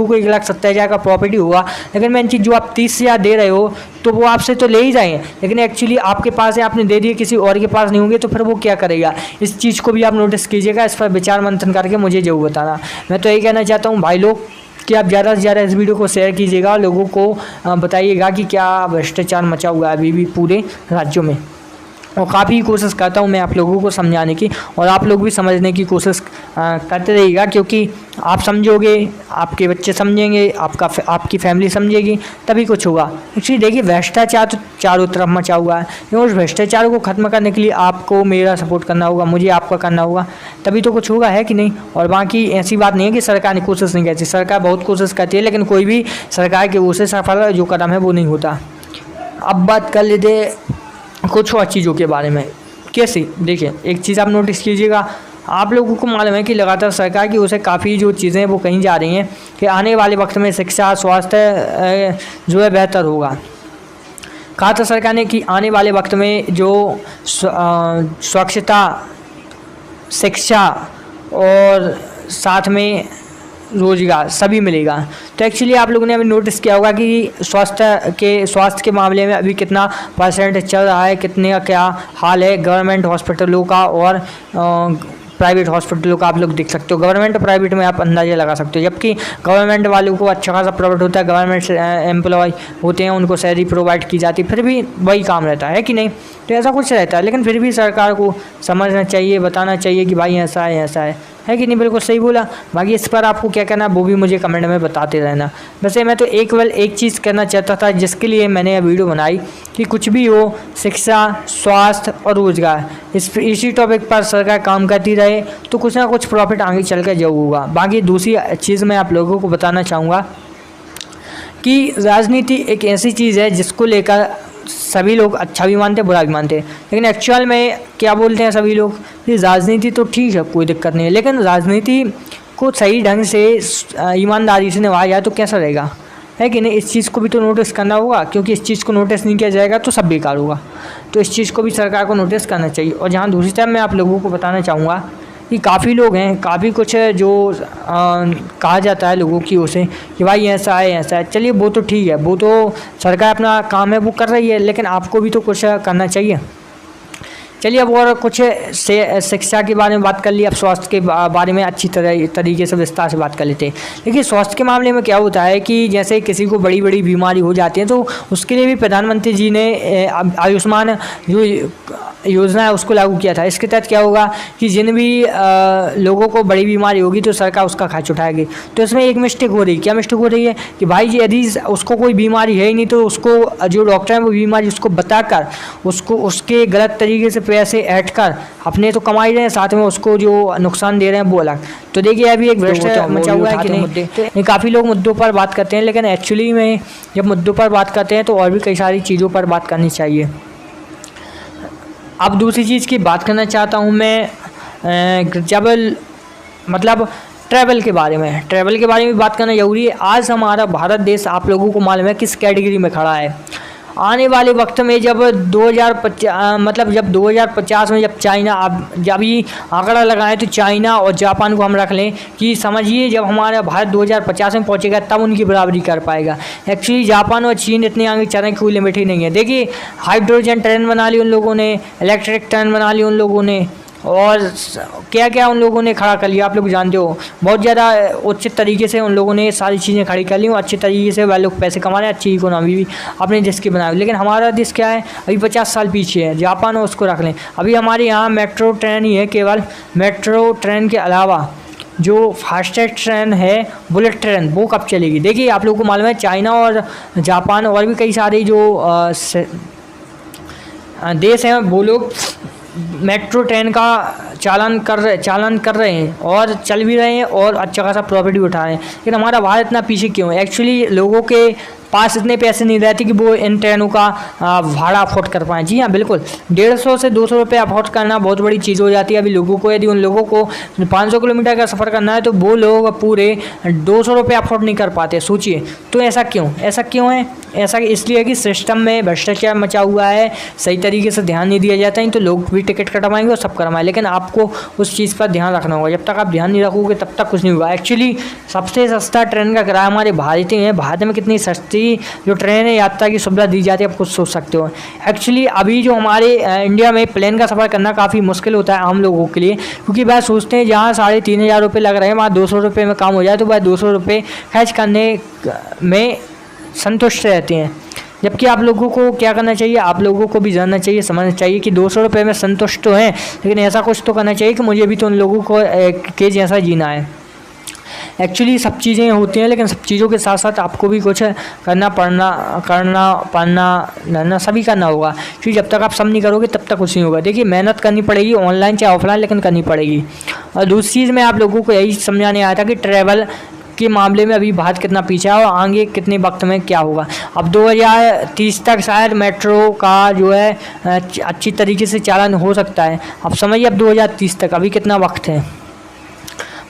को 1,70,000 का प्रॉपर्टी हुआ। लेकिन मेन चीज़ जो आप 30,000 दे रहे हो तो वो आपसे तो ले ही जाएंगे, लेकिन एक्चुअली आपके पास है, आपने दे दिए, किसी और के पास नहीं होंगे, तो फिर वो क्या करेगा। इस चीज़ को भी आप नोटिस कीजिएगा, इस पर विचार मंथन करके मुझे जरूर बताना। मैं तो यही कहना चाहता हूँ भाई लोग कि आप ज़्यादा से ज़्यादा इस वीडियो को शेयर कीजिएगा, लोगों को बताइएगा कि क्या भ्रष्टाचार मचा हुआ है अभी भी पूरे राज्यों में। और काफ़ी कोशिश करता हूँ मैं आप लोगों को समझाने की, और आप लोग भी समझने की कोशिश करते रहिएगा, क्योंकि आप समझोगे, आपके बच्चे समझेंगे, आपकी फैमिली समझेगी, तभी कुछ होगा। एक्चुअली देखिए भ्रष्टाचार तो चारों तरफ मचा हुआ है, और उस भ्रष्टाचार को ख़त्म करने के लिए आपको मेरा सपोर्ट करना होगा, मुझे आपका करना होगा, तभी तो कुछ होगा, है कि नहीं। और बाकी ऐसी बात नहीं है कि सरकार ने कोशिश नहीं करती, सरकार बहुत कोशिश करती है, लेकिन कोई भी सरकार की ओर से सफल जो कदम है वो नहीं होता। अब बात कर लेते कुछ और चीज़ों के बारे में। कैसे, देखिए एक चीज़ आप नोटिस कीजिएगा, आप लोगों को मालूम है कि लगातार सरकार की ओर से काफ़ी जो चीज़ें हैं वो कहीं जा रही हैं कि आने वाले वक्त में शिक्षा स्वास्थ्य जो है बेहतर होगा। कहा था सरकार ने कि आने वाले वक्त में जो स्वच्छता, शिक्षा और साथ में रोजगार सभी मिलेगा। तो एक्चुअली आप लोगों ने अभी नोटिस किया होगा कि स्वास्थ्य के मामले में अभी कितना % चल रहा है, कितने का क्या हाल है गवर्नमेंट हॉस्पिटलों का और प्राइवेट हॉस्पिटलों का। आप लोग देख सकते हो, गवर्नमेंट और प्राइवेट में आप अंदाजा लगा सकते हो। जबकि गवर्नमेंट वालों को अच्छा खासा प्रॉफिट होता है, गवर्नमेंट एम्प्लॉय होते हैं, उनको सैलरी प्रोवाइड की जाती है, फिर भी वही काम रहता है कि नहीं। तो ऐसा कुछ रहता है, लेकिन फिर भी सरकार को समझना चाहिए, बताना चाहिए कि भाई ऐसा है कि नहीं। बिल्कुल सही बोला। बाकी इस पर आपको क्या कहना वो भी मुझे कमेंट में बताते रहना। वैसे मैं तो एक चीज़ कहना चाहता था, जिसके लिए मैंने यह वीडियो बनाई, कि कुछ भी हो, शिक्षा, स्वास्थ्य और रोजगार, इसी टॉपिक पर सरकार काम करती रहे तो कुछ ना कुछ प्रॉफिट आगे चल कर जरूर होगा। बाकी दूसरी चीज़ मैं आप लोगों को बताना चाहूँगा कि राजनीति एक ऐसी चीज़ है जिसको लेकर सभी लोग अच्छा भी मानते हैं, बुरा भी मानते हैं, लेकिन एक्चुअल में क्या बोलते हैं सभी लोग कि राजनीति तो ठीक है, कोई दिक्कत नहीं है, लेकिन राजनीति को सही ढंग से ईमानदारी से निभाया जाए तो कैसा रहेगा, है कि नहीं। इस चीज़ को भी तो नोटिस करना होगा, क्योंकि इस चीज़ को नोटिस नहीं किया जाएगा तो सब बेकार होगा। तो इस चीज़ को भी सरकार को नोटिस करना चाहिए। और जहाँ दूसरी तरफ मैं आप लोगों को बताना चाहूँगा कि काफ़ी लोग हैं, काफ़ी कुछ जो कहा जाता है लोगों की ओर से कि भाई ऐसा है ऐसा है। चलिए वो तो ठीक है, वो तो सरकार अपना काम है वो कर रही है, लेकिन आपको भी तो कुछ करना चाहिए। चलिए अब और कुछ से शिक्षा के बारे में बात कर ली, अब स्वास्थ्य के बारे में अच्छी तरीके से विस्तार से बात कर लेते हैं। देखिए स्वास्थ्य के मामले में क्या होता है कि जैसे किसी को बड़ी बड़ी बीमारी हो जाती है तो उसके लिए भी प्रधानमंत्री जी ने आयुष्मान जो योजना है उसको लागू किया था। इसके तहत क्या होगा कि जिन भी लोगों को बड़ी बीमारी होगी तो सरकार उसका खर्च उठाएगी। तो इसमें एक मिस्टेक हो रही है। क्या मिस्टेक हो रही है कि भाई जी यदि उसको कोई बीमारी है ही नहीं तो उसको जो डॉक्टर है वो बीमारी उसको बताकर उसको उसके गलत तरीके से पैसे ऐड कर अपने तो कमाई रहे हैं, साथ में उसको जो नुकसान दे रहे हैं वो अलग। तो देखिए अभी एक भ्रष्टाचार मचा हुआ है कि नहीं मुद्दे, तो काफ़ी लोग मुद्दों पर बात करते हैं, लेकिन एक्चुअली में जब मुद्दों पर बात करते हैं तो और भी कई सारी चीज़ों पर बात करनी चाहिए। अब दूसरी चीज़ की बात करना चाहता हूँ मैं जब मतलब ट्रैवल के बारे में भी बात करना ज़रूरी है। आज हमारा भारत देश आप लोगों को मालूम है किस कैटेगरी में खड़ा है। आने वाले वक्त में जब 2050 में जब चाइना, जब ये आंकड़ा लगाएं तो चाइना और जापान को हम रख लें कि समझिए जब हमारा भारत 2050 में पहुंचेगा तब उनकी बराबरी कर पाएगा। एक्चुअली जापान और चीन इतने आगे चल रहे हैं, कोई लिमिट ही नहीं है। देखिए हाइड्रोजन ट्रेन बना ली उन लोगों ने, इलेक्ट्रिक ट्रेन बना ली उन लोगों ने, और क्या क्या उन लोगों ने खड़ा कर लिया आप लोग जानते हो। बहुत ज़्यादा उचित तरीके से उन लोगों ने सारी चीज़ें खड़ी कर ली और अच्छे तरीके से वह लोग पैसे कमा रहे हैं, अच्छी इकोनॉमी भी अपने देश की बनाए। लेकिन हमारा देश क्या है, अभी 50 साल पीछे है। जापान और उसको रख लें, अभी हमारे यहाँ मेट्रो ट्रेन ही है, केवल मेट्रो ट्रेन के अलावा जो फास्टेस्ट ट्रेन है बुलेट ट्रेन वो कब चलेगी। देखिए आप लोगों को मालूम है चाइना और जापान और भी कई सारे जो देश हैं वो लोग मेट्रो ट्रेन का चालन कर रहे हैं और चल भी रहे हैं और अच्छा खासा प्रॉफिट भी उठा रहे हैं। लेकिन हमारा भारत इतना पीछे क्यों है? एक्चुअली लोगों के पास इतने पैसे नहीं रहते कि वो इन ट्रेनों का भाड़ा अफोर्ड कर पाएँ। जी हाँ बिल्कुल, 150 से 200 रुपये अफोर्ड करना बहुत बड़ी चीज़ हो जाती है अभी लोगों को। यदि उन लोगों को 500 किलोमीटर का सफ़र करना है तो वो लोग पूरे 200 रुपये अफोर्ड नहीं कर पाते। सोचिए तो ऐसा क्यों है? ऐसा इसलिए है कि सिस्टम में भ्रष्टाचार मचा हुआ है, सही तरीके से ध्यान नहीं दिया जाता है, तो लोग भी टिकट कटवाएंगे और सब करवाएं। लेकिन आपको उस चीज़ पर ध्यान रखना होगा, जब तक आप ध्यान नहीं रखोगे तब तक कुछ नहीं होगा। एक्चुअली सबसे सस्ता ट्रेन का किराया हमारे भारत में है। भारत में कितनी सस्ती जो ट्रेन है यात्रा की सुविधा दी जाती है आप कुछ सोच सकते हो। एक्चुअली अभी जो हमारे इंडिया में प्लेन का सफ़र करना काफ़ी मुश्किल होता है आम लोगों के लिए, क्योंकि वह सोचते हैं जहाँ 3,500 रुपये लग रहे हैं वहाँ 200 रुपये में काम हो जाए तो वह 200 रुपये खर्च करने में संतुष्ट रहते हैं। जबकि आप लोगों को क्या करना चाहिए, आप लोगों को भी जानना चाहिए, समझना चाहिए कि 200 रुपये में संतुष्ट तो हैं, लेकिन ऐसा कुछ तो करना चाहिए कि मुझे भी तो उन लोगों को के जैसा जीना है। एक्चुअली सब चीज़ें होती हैं, लेकिन सब चीज़ों के साथ साथ आपको भी कुछ करना पड़ना सभी करना होगा, क्योंकि जब तक आप सब नहीं करोगे तब तक कुछ नहीं होगा। देखिए मेहनत करनी पड़ेगी, ऑनलाइन चाहे ऑफलाइन, लेकिन करनी पड़ेगी। और दूसरी चीज़ मैं आप लोगों को यही समझाने आया था कि ट्रैवल के मामले में अभी भारत कितना पीछे है और आगे कितने वक्त में क्या होगा। अब 2030 तक शायद मेट्रो का जो है अच्छी तरीके से चालन हो सकता है। अब समझिए अब 2030 तक अभी कितना वक्त है,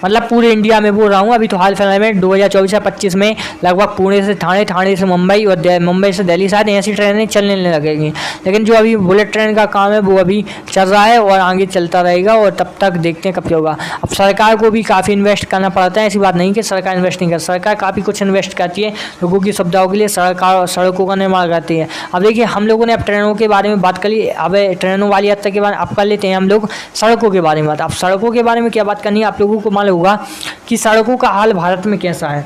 मतलब पूरे इंडिया में बोल रहा हूँ। अभी तो हाल फिलहाल में 2024 या 25 में लगभग पुणे से ठाणे, ठाणे से मुंबई और मुंबई से दिल्ली शायद ऐसी ट्रेनें चलने लगेंगी। लेकिन जो अभी बुलेट ट्रेन का काम है वो अभी चल रहा है और आगे चलता रहेगा, और तब तक देखते हैं कब क्या होगा। अब सरकार को भी काफ़ी इन्वेस्ट करना पड़ता है, ऐसी बात नहीं कि सरकार इन्वेस्ट नहीं करती। सरकार काफ़ी कुछ इन्वेस्ट करती है लोगों की सुविधाओं के लिए, सरकार सड़कों का निर्माण करती है। अब देखिए हम लोगों ने अब ट्रेनों के बारे में बात कर ली, अब ट्रेनों वाली यात्रा के बारे में अब कर लेते हैं हम लोग सड़कों के बारे में बात। अब सड़कों के बारे में क्या बात करनी है, आप लोगों को मालूम होगा कि सड़कों का हाल भारत में कैसा है।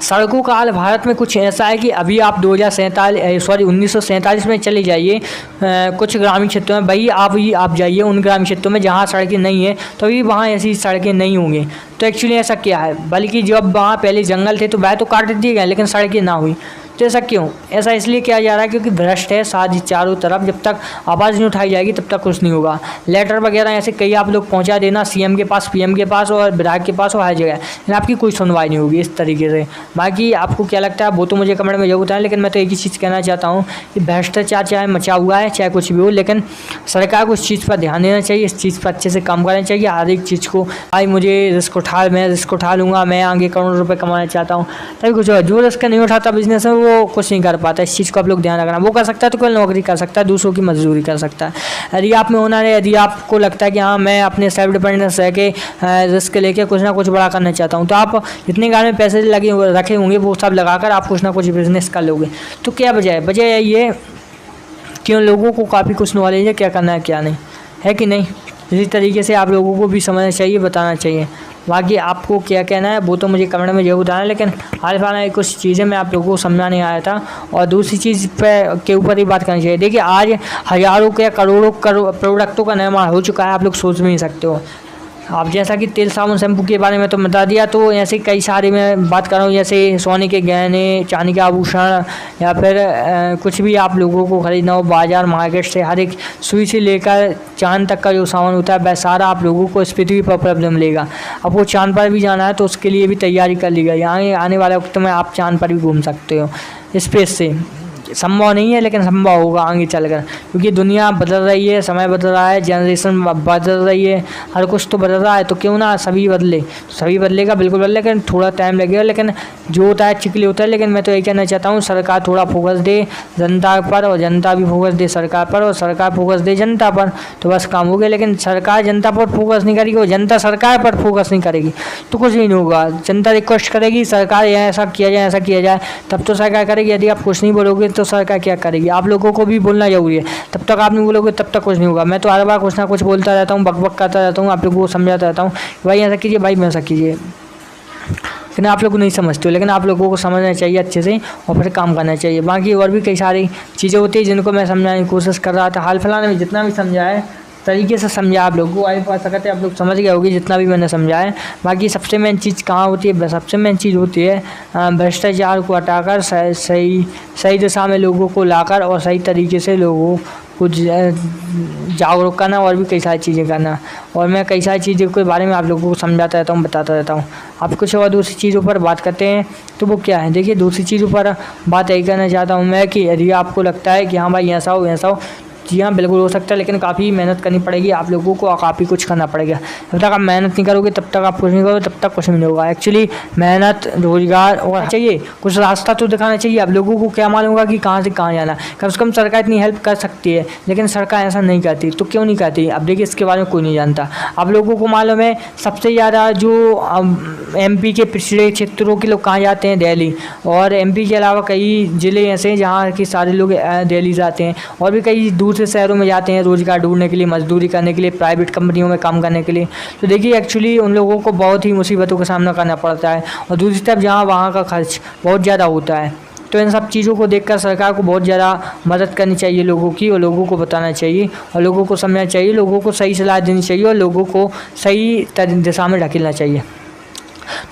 सड़कों का हाल भारत में कुछ ऐसा है कि अभी आप 1947 में चले जाइए कुछ ग्रामीण क्षेत्रों में, भाई आप जाइए उन ग्रामीण क्षेत्रों में जहाँ सड़कें नहीं है, तो अभी वहाँ ऐसी सड़कें नहीं होंगी। तो एक्चुअली ऐसा क्या है, बल्कि जब वहाँ पहले जंगल थे तो वह तो काट दिए गए लेकिन सड़कें ना हुई। तो ऐसा क्यों? ऐसा इसलिए किया जा रहा है क्योंकि भ्रष्ट है साथ चारों तरफ। जब तक आवाज़ नहीं उठाई जाएगी तब तक कुछ नहीं होगा। लेटर वगैरह ऐसे कई आप लोग पहुंचा देना सीएम के पास, पीएम के पास और विधायक के पास और हर जगह, लेकिन आपकी कोई सुनवाई नहीं होगी इस तरीके से। बाकी आपको क्या लगता है वो तो मुझे कमेंट में जरूर बताएं, लेकिन मैं तो एक ही चीज़ कहना चाहता हूँ कि भ्रष्टाचार चाहे मचा हुआ है चाहे कुछ भी हो, लेकिन सरकार को इस चीज़ पर ध्यान देना चाहिए, इस चीज़ पर अच्छे से काम करना चाहिए। हर एक चीज़ को भाई मुझे रिस्क उठा लूँगा, मैं आगे करोड़ों रुपये कमाना चाहता हूँ, तभी कुछ जो रिस्क नहीं उठाता बिजनेस में वो कुछ नहीं कर पाता। इस चीज़ को आप लोग ध्यान रखना। वो कर सकता है तो केवल नौकरी कर सकता है, दूसरों की मजदूरी कर सकता है। यदि आप में हुनर है, यदि आपको लगता है कि हाँ मैं अपने सेल्फ डिपेंडेंस रह के रिस्क लेके कुछ ना कुछ बड़ा करना चाहता हूँ, तो आप जितने घर में पैसे लगे रखे होंगे वो सब लगाकर आप कुछ ना कुछ बिजनेस कर लोगे। तो क्या वजह है? वजह यही है कि उन लोगों को काफ़ी कुछ नॉलेज है क्या करना है क्या नहीं, है कि नहीं। इसी तरीके से आप लोगों को भी समझना चाहिए, बताना चाहिए। बाकी आपको क्या कहना है वो तो मुझे कमेंट में जरूर बताना। लेकिन हाल फिलहाल कुछ चीज़ें मैं आप लोगों को समझाने आया था। और दूसरी चीज़ पे के ऊपर ही बात करनी चाहिए। देखिए आज हज़ारों या करोड़ों प्रोडक्टों का निर्माण हो चुका है, आप लोग सोच भी नहीं सकते हो। आप जैसा कि तेल साबुन शैम्पू के बारे में तो बता दिया, तो ऐसे कई सारे मैं बात कर रहा हूँ, जैसे सोने के गहने, चांदी के आभूषण, या फिर कुछ भी आप लोगों को खरीदना हो बाज़ार मार्केट से, हर एक सुई से लेकर चांद तक का जो सामान होता है वह सारा आप लोगों को इस पृथ्वी पर उपलब्ध मिलेगा। अब वो चांद पर भी जाना है तो उसके लिए भी तैयारी कर ली गई। यहाँ आने वाले वक्त में आप चांद पर भी घूम सकते हो स्पेस से। संभव नहीं है लेकिन संभव होगा आगे चलकर, क्योंकि दुनिया बदल रही है, समय बदल रहा है, जनरेशन बदल रही है, हर कुछ तो बदल रहा है। तो क्यों ना सभी बदले, सभी बदलेगा, बिल्कुल बदले, लेकिन थोड़ा टाइम लगेगा। लेकिन जो होता है चिकली होता है। लेकिन मैं तो यही कहना चाहता हूँ सरकार थोड़ा फोकस दे जनता पर, और जनता भी फोकस दे सरकार पर, और सरकार फोकस दे जनता पर, तो बस काम हो गया। लेकिन सरकार जनता पर फोकस नहीं करेगी और जनता सरकार पर फोकस नहीं करेगी तो कुछ नहीं होगा। जनता रिक्वेस्ट करेगी सरकार ऐसा किया जाए, ऐसा किया जाए, तब तो सरकार करेगी। यदि आप कुछ नहीं बोलोगे तो सरकार क्या करेगी? आप लोगों को भी बोलना जरूरी है। तब तक आप नहीं बोलोगे तब तक कुछ नहीं होगा। मैं तो हर बार कुछ ना कुछ बोलता रहता हूँ, बकबक करता रहता हूँ, आप लोगों को समझाता रहता हूँ भाई ऐसा कीजिए, भाई वैसा कीजिए, लेकिन आप लोग को नहीं समझते हो। लेकिन आप लोगों को समझना चाहिए अच्छे से और फिर काम करना चाहिए। बाकी और भी कई सारी चीज़ें होती हैं जिनको मैं समझाने की कोशिश कर रहा था। हाल फिलहाल में जितना भी समझा है तरीके से समझा आप लोगों को, आई पा सकते आप लोग समझ गए होगी जितना भी मैंने समझा है। बाकी सबसे मेन चीज़ कहाँ होती है? सबसे मेन चीज़ होती है भ्रष्टाचार को हटाकर सही दिशा में लोगों को लाकर और सही तरीके से लोगों को जागरूक करना, और भी कई सारी चीज़ें करना। और मैं कई सारी चीज़ों के बारे में आप लोगों को समझाता रहता हूँ, बताता रहता हूँ। आप कुछ और दूसरी चीज़ों पर बात करते हैं तो वो क्या है? देखिए दूसरी चीज़ों पर बात यही करना चाहता हूँ मैं कि यदि आपको लगता है कि हाँ भाई ऐसा हो ऐसा हो, जी हाँ बिल्कुल हो सकता है, लेकिन काफ़ी मेहनत करनी पड़ेगी आप लोगों को, काफ़ी कुछ करना पड़ेगा। जब तक आप मेहनत नहीं करोगे तब तक आप कुछ नहीं करोगे, तब तक कुछ नहीं होगा। एक्चुअली मेहनत, रोजगार और चाहिए, कुछ रास्ता तो दिखाना चाहिए। आप लोगों को क्या मालूम होगा कि कहाँ से कहाँ जाना। कम से कम सरकार इतनी हेल्प कर सकती है, लेकिन सरकार ऐसा नहीं करती। तो क्यों नहीं करती? अब देखिए इसके बारे में कोई नहीं जानता। आप लोगों को मालूम है सबसे ज़्यादा जो MP के पिछड़े क्षेत्रों के लोग कहाँ जाते हैं? दिल्ली। और MP के अलावा कई ज़िले ऐसे हैं जहाँ के सारे लोग दिल्ली जाते हैं, और भी कई दूसरे शहरों में जाते हैं रोज़गार ढूंढने के लिए, मजदूरी करने के लिए, प्राइवेट कंपनियों में काम करने के लिए। तो देखिए एक्चुअली उन लोगों को बहुत ही मुसीबतों का सामना करना पड़ता है, और दूसरी तरफ जहाँ वहाँ का खर्च बहुत ज़्यादा होता है। तो इन सब चीज़ों को देखकर सरकार को बहुत ज़्यादा मदद करनी चाहिए लोगों की, और लोगों को बताना चाहिए, और लोगों को समझना चाहिए, लोगों को सही सलाह देनी चाहिए, और लोगों को सही दिशा में ढकेलना चाहिए।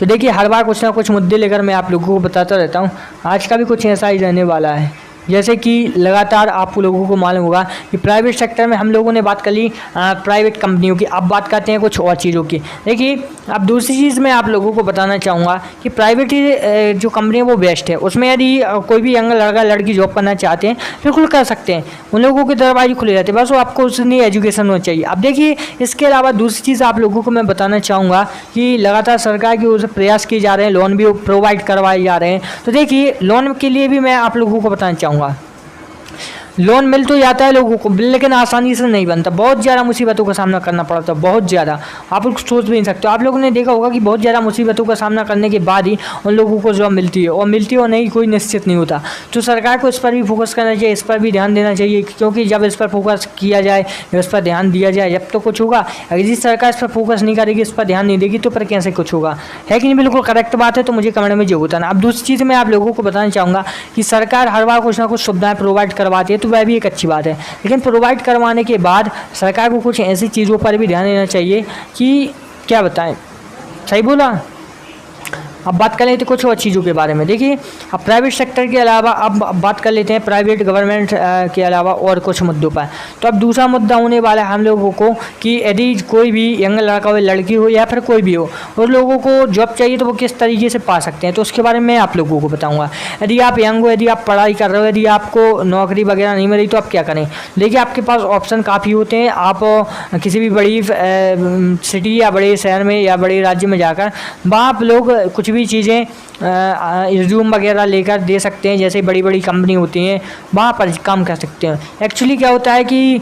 तो देखिए हर बार कुछ ना कुछ मुद्दे लेकर मैं आप लोगों को बताता रहता हूँ। आज का भी कुछ ऐसा ही रहने वाला है। जैसे कि लगातार आप लोगों को मालूम होगा कि प्राइवेट सेक्टर में हम लोगों ने बात कर ली प्राइवेट कंपनियों की, अब बात करते हैं कुछ और चीज़ों की। देखिए अब दूसरी चीज़ मैं आप लोगों को बताना चाहूँगा कि प्राइवेट जो कंपनी है वो बेस्ट है। उसमें यदि कोई भी यंग लड़का लड़की जॉब करना चाहते हैं बिल्कुल कर सकते हैं, उन लोगों के दरवाजे खुले रहते हैं, बस वो आपको उसने एजुकेशन होना चाहिए। अब देखिए इसके अलावा दूसरी चीज़ आप लोगों को मैं बताना चाहूँगा कि लगातार सरकार की ओर से प्रयास किए जा रहे हैं, लोन भी प्रोवाइड करवाए जा रहे हैं। तो देखिए लोन के लिए भी मैं आप लोगों को बताना चाहूँगा, लोन मिल तो जाता है लोगों को, लेकिन आसानी से नहीं बनता। बहुत ज़्यादा मुसीबतों का सामना करना पड़ता है, बहुत ज़्यादा। आप लोग सोच भी नहीं सकते। आप लोगों ने देखा होगा कि बहुत ज़्यादा मुसीबतों का सामना करने के बाद ही उन लोगों को जॉब मिलती है, और मिलती हो नहीं कोई निश्चित नहीं होता। तो सरकार को इस पर भी फोकस करना चाहिए, इस पर भी ध्यान देना चाहिए, क्योंकि जब इस पर फोकस किया जाए, इस पर ध्यान दिया जाए, जब तो कुछ होगा। अगर सरकार इस पर फोकस नहीं करेगी, इस पर ध्यान नहीं देगी, तो फिर कैसे कुछ होगा? है कि नहीं? बिल्कुल करेक्ट बात है। तो मुझे कमेंट में जरूर बताना। अब दूसरी चीज़ मैं आप लोगों को बताना चाहूँगा कि सरकार हर बार कुछ ना कुछ सुविधाएं प्रोवाइड करवाती है, तो वह भी एक अच्छी बात है। लेकिन प्रोवाइड करवाने के बाद सरकार को कुछ ऐसी चीज़ों पर भी ध्यान देना चाहिए कि क्या बताएं, सही बोला? अब बात कर लेते हैं कुछ और चीज़ों के बारे में। देखिए अब प्राइवेट सेक्टर के अलावा अब बात कर लेते हैं प्राइवेट गवर्नमेंट के अलावा और कुछ मुद्दों पर। तो अब दूसरा मुद्दा होने वाला है हम लोगों को कि यदि कोई भी यंग लड़का हो, लड़की हो, या फिर कोई भी हो, उन लोगों को जॉब चाहिए तो वो किस तरीके से पा सकते हैं। तो उसके बारे में आप लोगों को बताऊँगा। यदि आप यंग हो, यदि आप पढ़ाई कर रहे हो, यदि आपको नौकरी वगैरह नहीं मिल रही, तो आप क्या करें? देखिए आपके पास ऑप्शन काफ़ी होते हैं। आप किसी भी बड़ी सिटी या बड़े शहर में या बड़े राज्य में जाकर वहाँ आप लोग कुछ भी चीज़ें रिज्यूम वगैरह लेकर दे सकते हैं, जैसे बड़ी बड़ी कंपनी होती हैं वहाँ पर काम कर सकते हैं। एक्चुअली क्या होता है कि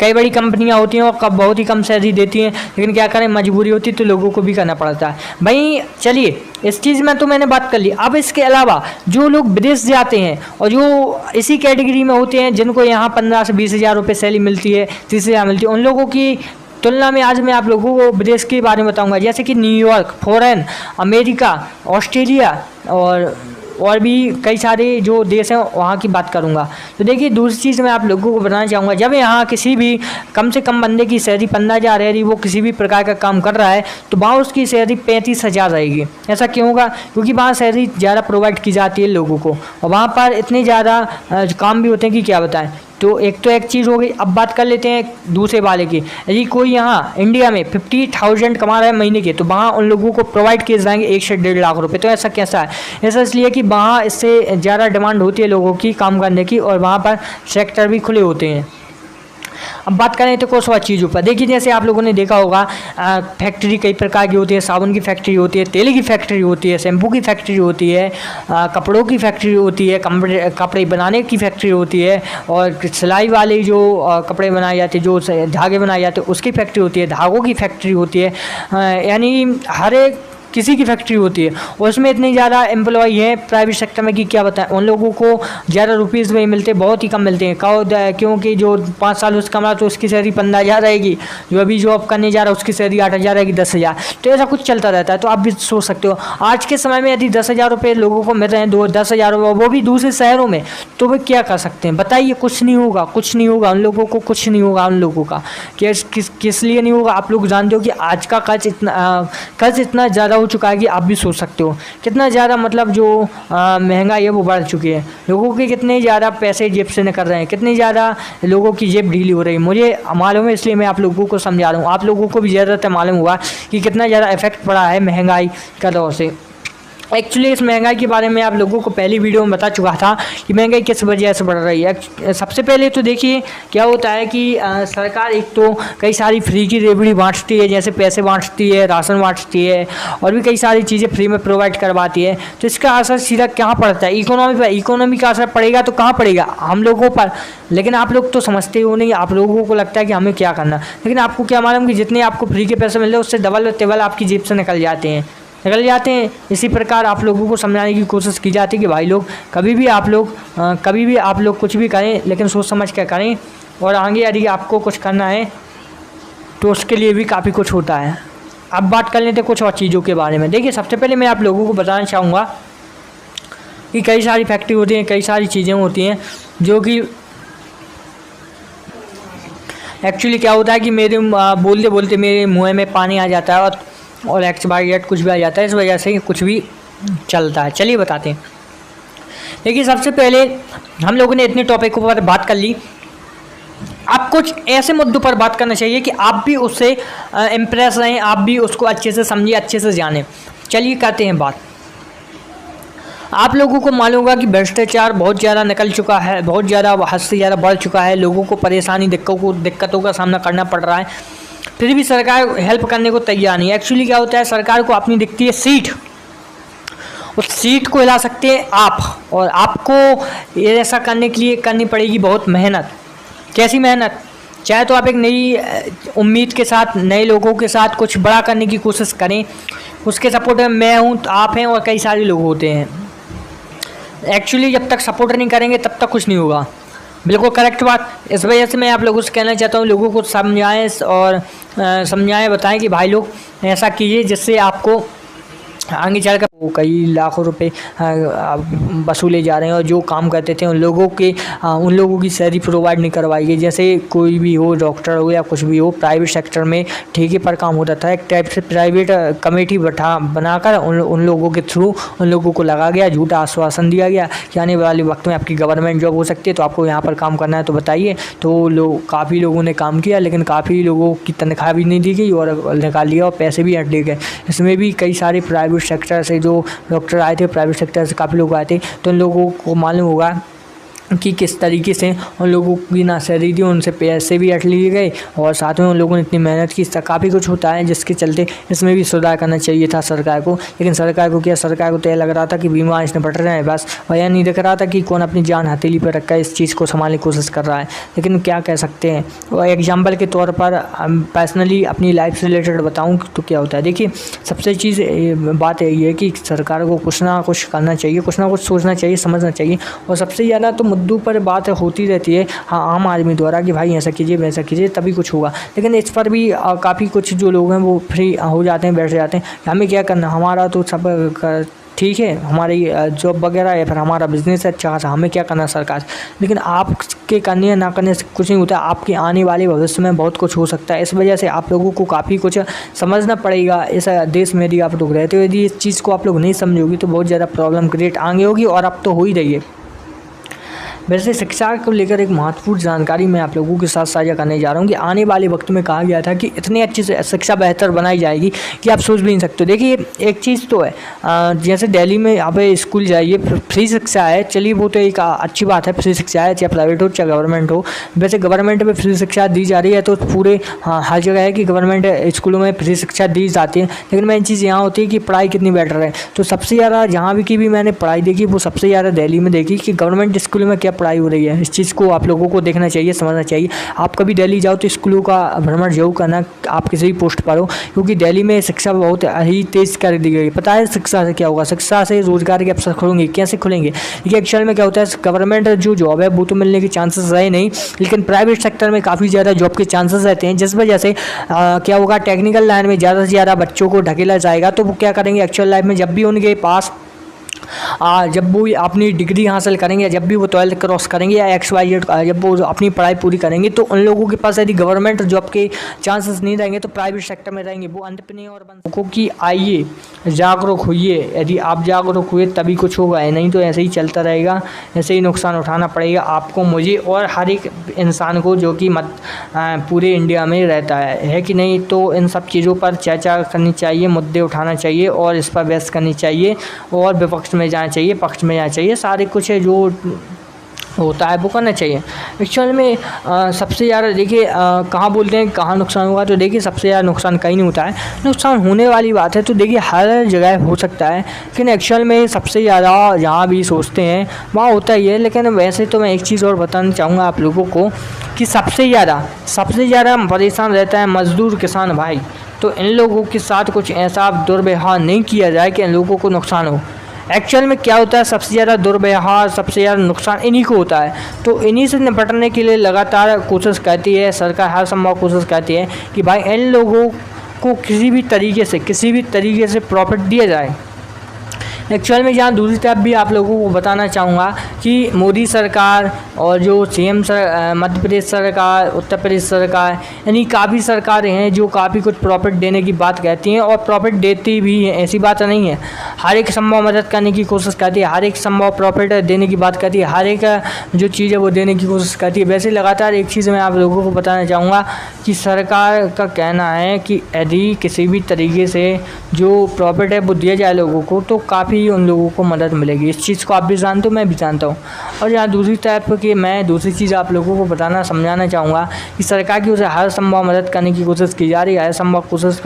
कई बड़ी कंपनियां होती हैं और बहुत ही कम सैलरी देती हैं, लेकिन क्या करें, मजबूरी होती है तो लोगों को भी करना पड़ता है भाई। चलिए, इस चीज़ में तो मैंने बात कर ली। अब इसके अलावा जो लोग विदेश जाते हैं और जो इसी कैटेगरी में होते हैं जिनको यहाँ 15 से 20 हज़ार रुपये सैलरी मिलती है, 30 हज़ार मिलती है, उन लोगों की तुलना में आज मैं आप लोगों को विदेश के बारे में बताऊंगा, जैसे कि न्यूयॉर्क, फॉरेन, अमेरिका, ऑस्ट्रेलिया और भी कई सारे जो देश हैं वहाँ की बात करूँगा। तो देखिए, दूसरी चीज़ मैं आप लोगों को बताना चाहूँगा, जब यहाँ किसी भी कम से कम बंदे की सैलरी 15,000 है, वो किसी भी प्रकार का काम कर रहा है, तो वहाँ उसकी सैलरी 35,000 रहेगी। ऐसा क्यों होगा? क्योंकि वहाँ सैलरी ज़्यादा प्रोवाइड की जाती है लोगों को, और वहाँ पर इतने ज़्यादा काम भी होते हैं कि क्या बताएं। तो एक चीज़ हो गई। अब बात कर लेते हैं दूसरे वाले की। यदि कोई यहाँ इंडिया में 50,000 कमा रहा है महीने के, तो वहाँ उन लोगों को प्रोवाइड किए जाएंगे 1 से 1.5 लाख रुपए। तो ऐसा कैसा है? ऐसा इसलिए कि वहाँ इससे ज़्यादा डिमांड होती है लोगों की काम करने की, और वहाँ पर सेक्टर भी खुले होते हैं। अब बात करें तो कुछ और चीज़ों पर, देखिए जैसे आप लोगों ने देखा होगा, फैक्ट्री कई प्रकार की होती है। साबुन की फैक्ट्री होती है, तेल की फैक्ट्री होती है, शैम्पू की फैक्ट्री होती है, कपड़ों की फैक्ट्री होती है, कपड़े बनाने की फैक्ट्री होती है, और सिलाई वाले जो कपड़े बनाए जाते हैं, जो धागे बनाए जाते हैं, उसकी फैक्ट्री होती है, धागों की फैक्ट्री होती है। यानी हर एक किसी की फैक्ट्री होती है, और उसमें इतनी ज़्यादा एम्प्लॉय हैं प्राइवेट सेक्टर में कि क्या बताएं। उन लोगों को ज़्यादा रुपीज़ नहीं मिलते, बहुत ही कम मिलते हैं। क्योंकि जो 5 साल उसका कमा तो उसकी सैलरी 15,000 रहेगी, जो अभी जॉब करने जा रहा है उसकी सैलरी 8,000 रहेगी, 10,000। तो ऐसा कुछ चलता रहता है। तो आप भी सोच सकते हो, आज के समय में यदि 10,000 रुपये लोगों को मिल रहे हैं, 10,000 रुपये, वो भी दूसरे शहरों में, तो वे क्या कर सकते हैं बताइए? कुछ नहीं होगा, कुछ नहीं होगा उन लोगों को, कुछ नहीं होगा उन लोगों का। किस लिए नहीं होगा? आप लोग जानते हो कि आज का कर्ज इतना ज़्यादा हो चुका है कि आप भी सोच सकते हो कितना ज़्यादा, मतलब जो महंगाई है वो बढ़ चुकी है। लोगों के कितने ज़्यादा पैसे जेब से निकल रहे हैं, कितनी ज़्यादा लोगों की जेब ढीली हो रही है। मुझे मालूम है, इसलिए मैं आप लोगों को समझा रहा हूँ। आप लोगों को भी ज़्यादातर मालूम हुआ कि कितना ज़्यादा इफेक्ट पड़ा है महंगाई का दौर से। एक्चुअली इस महंगाई के बारे में आप लोगों को पहली वीडियो में बता चुका था कि महंगाई किस वजह से बढ़ रही है। सबसे पहले तो देखिए क्या होता है कि सरकार एक तो कई सारी फ्री की रेवड़ी बांटती है, जैसे पैसे बांटती है, राशन बांटती है, और भी कई सारी चीज़ें फ्री में प्रोवाइड करवाती है। तो इसका असर सीधा कहाँ पड़ता है? इकोनॉमी पर। इकोनॉमी का असर पड़ेगा तो कहाँ पड़ेगा? हम लोगों पर। लेकिन आप लोग तो समझते हो नहीं, आप लोगों को लगता है कि हमें क्या करना। लेकिन आपको क्या मालूम कि जितने आपको फ्री के पैसे मिल रहे हैं उससे डबल टेबल आपकी जेब से निकल जाते हैं। इसी प्रकार आप लोगों को समझाने की कोशिश की जाती है कि भाई लोग, कभी भी आप लोग कुछ भी करें, लेकिन सोच समझ कर करें, और आगे यदि आपको कुछ करना है तो उसके लिए भी काफ़ी कुछ होता है। अब बात कर लेते हैं कुछ और चीज़ों के बारे में। देखिए, सबसे पहले मैं आप लोगों को बताना चाहूँगा कि कई सारी फैक्ट्री होती हैं, कई सारी चीज़ें होती हैं जो कि एक्चुअली क्या होता है कि मेरे बोलते बोलते मेरे मुँह में पानी आ जाता है, और XYZ कुछ भी आ जाता है, इस वजह से कुछ भी चलता है। चलिए बताते हैं। देखिए, सबसे पहले हम लोगों ने इतने टॉपिक पर बात कर ली। अब कुछ ऐसे मुद्दों पर बात करना चाहिए कि आप भी उससे इम्प्रेस रहें, आप भी उसको अच्छे से समझिए, अच्छे से जानें। चलिए करते हैं बात। आप लोगों को मालूम होगा कि भ्रष्टाचार बहुत ज़्यादा निकल चुका है, बहुत ज़्यादा हद से ज़्यादा बढ़ चुका है। लोगों को परेशानी, दिक्कतों का सामना करना पड़ रहा है, फिर भी सरकार हेल्प करने को तैयार नहीं है। एक्चुअली क्या होता है, सरकार को अपनी दिखती है सीट, उस सीट को हिला सकते हैं आप, और आपको ये ऐसा करने के लिए करनी पड़ेगी बहुत मेहनत। कैसी मेहनत? चाहे तो आप एक नई उम्मीद के साथ, नए लोगों के साथ कुछ बड़ा करने की कोशिश करें, उसके सपोर्ट में मैं हूँ, तो आप हैं, और कई सारे लोग होते हैं। एक्चुअली जब तक सपोर्ट नहीं करेंगे तब तक कुछ नहीं होगा। बिल्कुल करेक्ट बात। इस वजह से मैं आप लोगों से कहना चाहता हूँ, लोगों को समझाएं बताएं कि भाई लोग ऐसा कीजिए जिससे आपको आगे चलकर वो कई लाखों रुपए वसूले जा रहे हैं, और जो काम करते थे उन लोगों की सैलरी प्रोवाइड नहीं करवाई गई। जैसे कोई भी हो, डॉक्टर हो या कुछ भी हो, प्राइवेट सेक्टर में ठेके पर काम होता था, एक टाइप से प्राइवेट कमेटी बनाकर उन लोगों के थ्रू उन लोगों को लगा गया, झूठा आश्वासन दिया गया कि आने वाले वक्त में आपकी गवर्नमेंट जॉब हो सकती है, तो आपको यहाँ पर काम करना है तो बताइए। तो काफ़ी लोगों ने काम किया, लेकिन काफ़ी लोगों की तनख्वाह भी नहीं दी गई और निकाल लिया, और पैसे भी हट गए। इसमें भी कई सारे प्राइवेट सेक्टर से जो डॉक्टर आए थे, प्राइवेट सेक्टर से काफ़ी लोग आए थे, तो उन लोगों को मालूम होगा कि किस तरीके से उन लोगों की ना सैलरी दी, उनसे पैसे भी हट लिए गए और साथ में उन लोगों ने इतनी मेहनत की। इसका काफ़ी कुछ होता है जिसके चलते इसमें भी सुधार करना चाहिए था सरकार को। लेकिन सरकार को क्या, सरकार को तो यह लग रहा था कि बीमा इसने बट रहे हैं बस, और यह नहीं दिख रहा था कि कौन अपनी जान हथेली पर रखकर इस चीज़ को संभालने की कोशिश कर रहा है। लेकिन क्या कह सकते हैं, और एग्जाम्पल के तौर पर पर्सनली अपनी लाइफ से रिलेटेड बताऊँ तो क्या होता है। देखिए सबसे बात यही है कि सरकार को कुछ ना कुछ करना चाहिए, कुछ ना कुछ सोचना चाहिए, समझना चाहिए। और सबसे ज़्यादा तो मुद्दों पर बात होती रहती है हाँ आम आदमी द्वारा कि भाई ऐसा कीजिए वैसा कीजिए तभी कुछ होगा। लेकिन इस पर भी काफ़ी कुछ जो लोग हैं वो फ्री हो जाते हैं, बैठ जाते हैं, हमें क्या करना, हमारा तो सब ठीक है, हमारी जॉब वगैरह है, फिर हमारा बिजनेस है अच्छा खासा, हमें क्या करना सरकार। लेकिन आपके करने या ना करने से कुछ नहीं होता, आपके आने वाले भविष्य में बहुत कुछ हो सकता है। इस वजह से आप लोगों को काफ़ी कुछ समझना पड़ेगा। इस देश में यदि आप लोग रहते हो, यदि इस चीज़ को आप लोग नहीं समझोगे तो बहुत ज़्यादा प्रॉब्लम क्रिएट आगे होगी, और अब तो हो ही रही है। वैसे शिक्षा को लेकर एक महत्वपूर्ण जानकारी मैं आप लोगों के साथ साझा करने जा रहा हूँ कि आने वाले वक्त में कहा गया था कि इतनी अच्छी शिक्षा बेहतर बनाई जाएगी कि आप सोच भी नहीं सकते। देखिए एक चीज़ तो है, जैसे दिल्ली में आप स्कूल जाइए, फ्री शिक्षा है, चलिए वो तो एक अच्छी बात है, फ्री शिक्षा है, चाहे प्राइवेट हो चाहे गवर्नमेंट हो। वैसे गवर्नमेंट में फ्री शिक्षा दी जा रही है तो पूरे हर जगह है कि गवर्नमेंट स्कूलों में फ्री शिक्षा दी जाती है। लेकिन मेन चीज़ यहाँ होती है कि पढ़ाई कितनी बेटर है। तो सबसे ज़्यादा जहाँ भी की भी मैंने पढ़ाई देखी वो सबसे ज़्यादा दिल्ली में देखी कि गवर्नमेंट स्कूलों में क्या पढ़ाई हो रही है। इस चीज़ को आप लोगों को देखना चाहिए, समझना चाहिए। आप कभी दिल्ली जाओ तो स्कूलों का भ्रमण जरूर करना, आप किसी भी पोस्ट पर हो, क्योंकि दिल्ली में शिक्षा बहुत ही तेज़ कर दी गई। पता है शिक्षा से क्या होगा, शिक्षा से रोजगार के अवसर खुलेंगे। कैसे खुलेंगे, देखिए एक्चुअल में क्या होता है, गवर्नमेंट जो जॉब है वो तो मिलने के चांसेस रहे नहीं, लेकिन प्राइवेट सेक्टर में काफ़ी ज़्यादा जॉब के चांसेस रहते हैं। जिस वजह से क्या होगा, टेक्निकल लाइन में ज़्यादा से ज़्यादा बच्चों को ढकेला जाएगा। तो वो क्या करेंगे एक्चुअल लाइफ में, जब भी उनके पास जब वो अपनी डिग्री हासिल करेंगे, जब भी वो 12th क्रॉस करेंगे या XYZ, जब वो अपनी पढ़ाई पूरी करेंगे, तो उन लोगों के पास यदि गवर्नमेंट जॉब के चांसेस नहीं रहेंगे तो प्राइवेट सेक्टर में रहेंगे। वो एंटरप्रेन्योर बन लोगों की आइए जागरूक होइए, यदि आप जागरूक हुए तभी कुछ होगा, नहीं तो ऐसे ही चलता रहेगा, ऐसे ही नुकसान उठाना पड़ेगा आपको, मुझे और हर एक इंसान को जो कि पूरे इंडिया में रहता है कि नहीं। तो इन सब चीज़ों पर चर्चा करनी चाहिए, मुद्दे उठाना चाहिए और इस पर बहस करनी चाहिए, और विपक्ष में जाना चाहिए, पक्ष में जाना चाहिए, सारे कुछ है जो होता है वो करना चाहिए। एक्चुअल में सबसे ज़्यादा देखिए कहाँ बोलते हैं कहाँ नुकसान हुआ, तो देखिए सबसे ज़्यादा नुकसान कहीं नहीं होता है, नुकसान होने वाली बात है तो देखिए हर जगह हो सकता है, लेकिन एक्चुअल में सबसे ज़्यादा जहाँ भी सोचते हैं वहाँ होता ही है। लेकिन वैसे तो मैं एक चीज़ और बताना चाहूँगा आप लोगों को कि सबसे ज़्यादा परेशान रहता है मज़दूर किसान भाई। तो इन लोगों के साथ कुछ ऐसा दुर्व्यवहार नहीं किया जाए कि इन लोगों को नुकसान हो। एक्चुअल में क्या होता है, सबसे ज़्यादा दुर्व्यवहार, सबसे ज़्यादा नुकसान इन्हीं को होता है। तो इन्हीं से निपटने के लिए लगातार कोशिश करती है सरकार, हर संभव कोशिश करती है कि भाई इन लोगों को किसी भी तरीके से प्रॉफिट दिया जाए। एक्चुअल में जहाँ दूसरी तरफ भी आप लोगों को बताना चाहूँगा कि मोदी सरकार और जो CM मध्य प्रदेश सरकार, उत्तर प्रदेश सरकार, यानी काफ़ी सरकारें हैं जो काफ़ी कुछ प्रॉफिट देने की बात कहती हैं और प्रॉफिट देती भी हैं, ऐसी बात नहीं है। हर एक संभव मदद करने की कोशिश करती है, हर एक संभव प्रॉफिट देने की बात करती है, हर एक जो चीज़ है वो देने की कोशिश करती है। वैसे लगातार एक चीज़ मैं आप लोगों को बताना चाहूँगा कि सरकार का कहना है कि यदि किसी भी तरीके से जो प्रॉफिट है वो दिया जाए लोगों को तो काफ़ी उन लोगों को मदद मिलेगी। इस चीज़ को आप भी जानते हो, मैं भी जानता हूँ। और यहाँ दूसरी तरफ कि मैं दूसरी चीज़ आप लोगों को बताना समझाना चाहूँगा कि सरकार की उसे हर संभव मदद करने की कोशिश की जा रही है, हर संभव कोशिश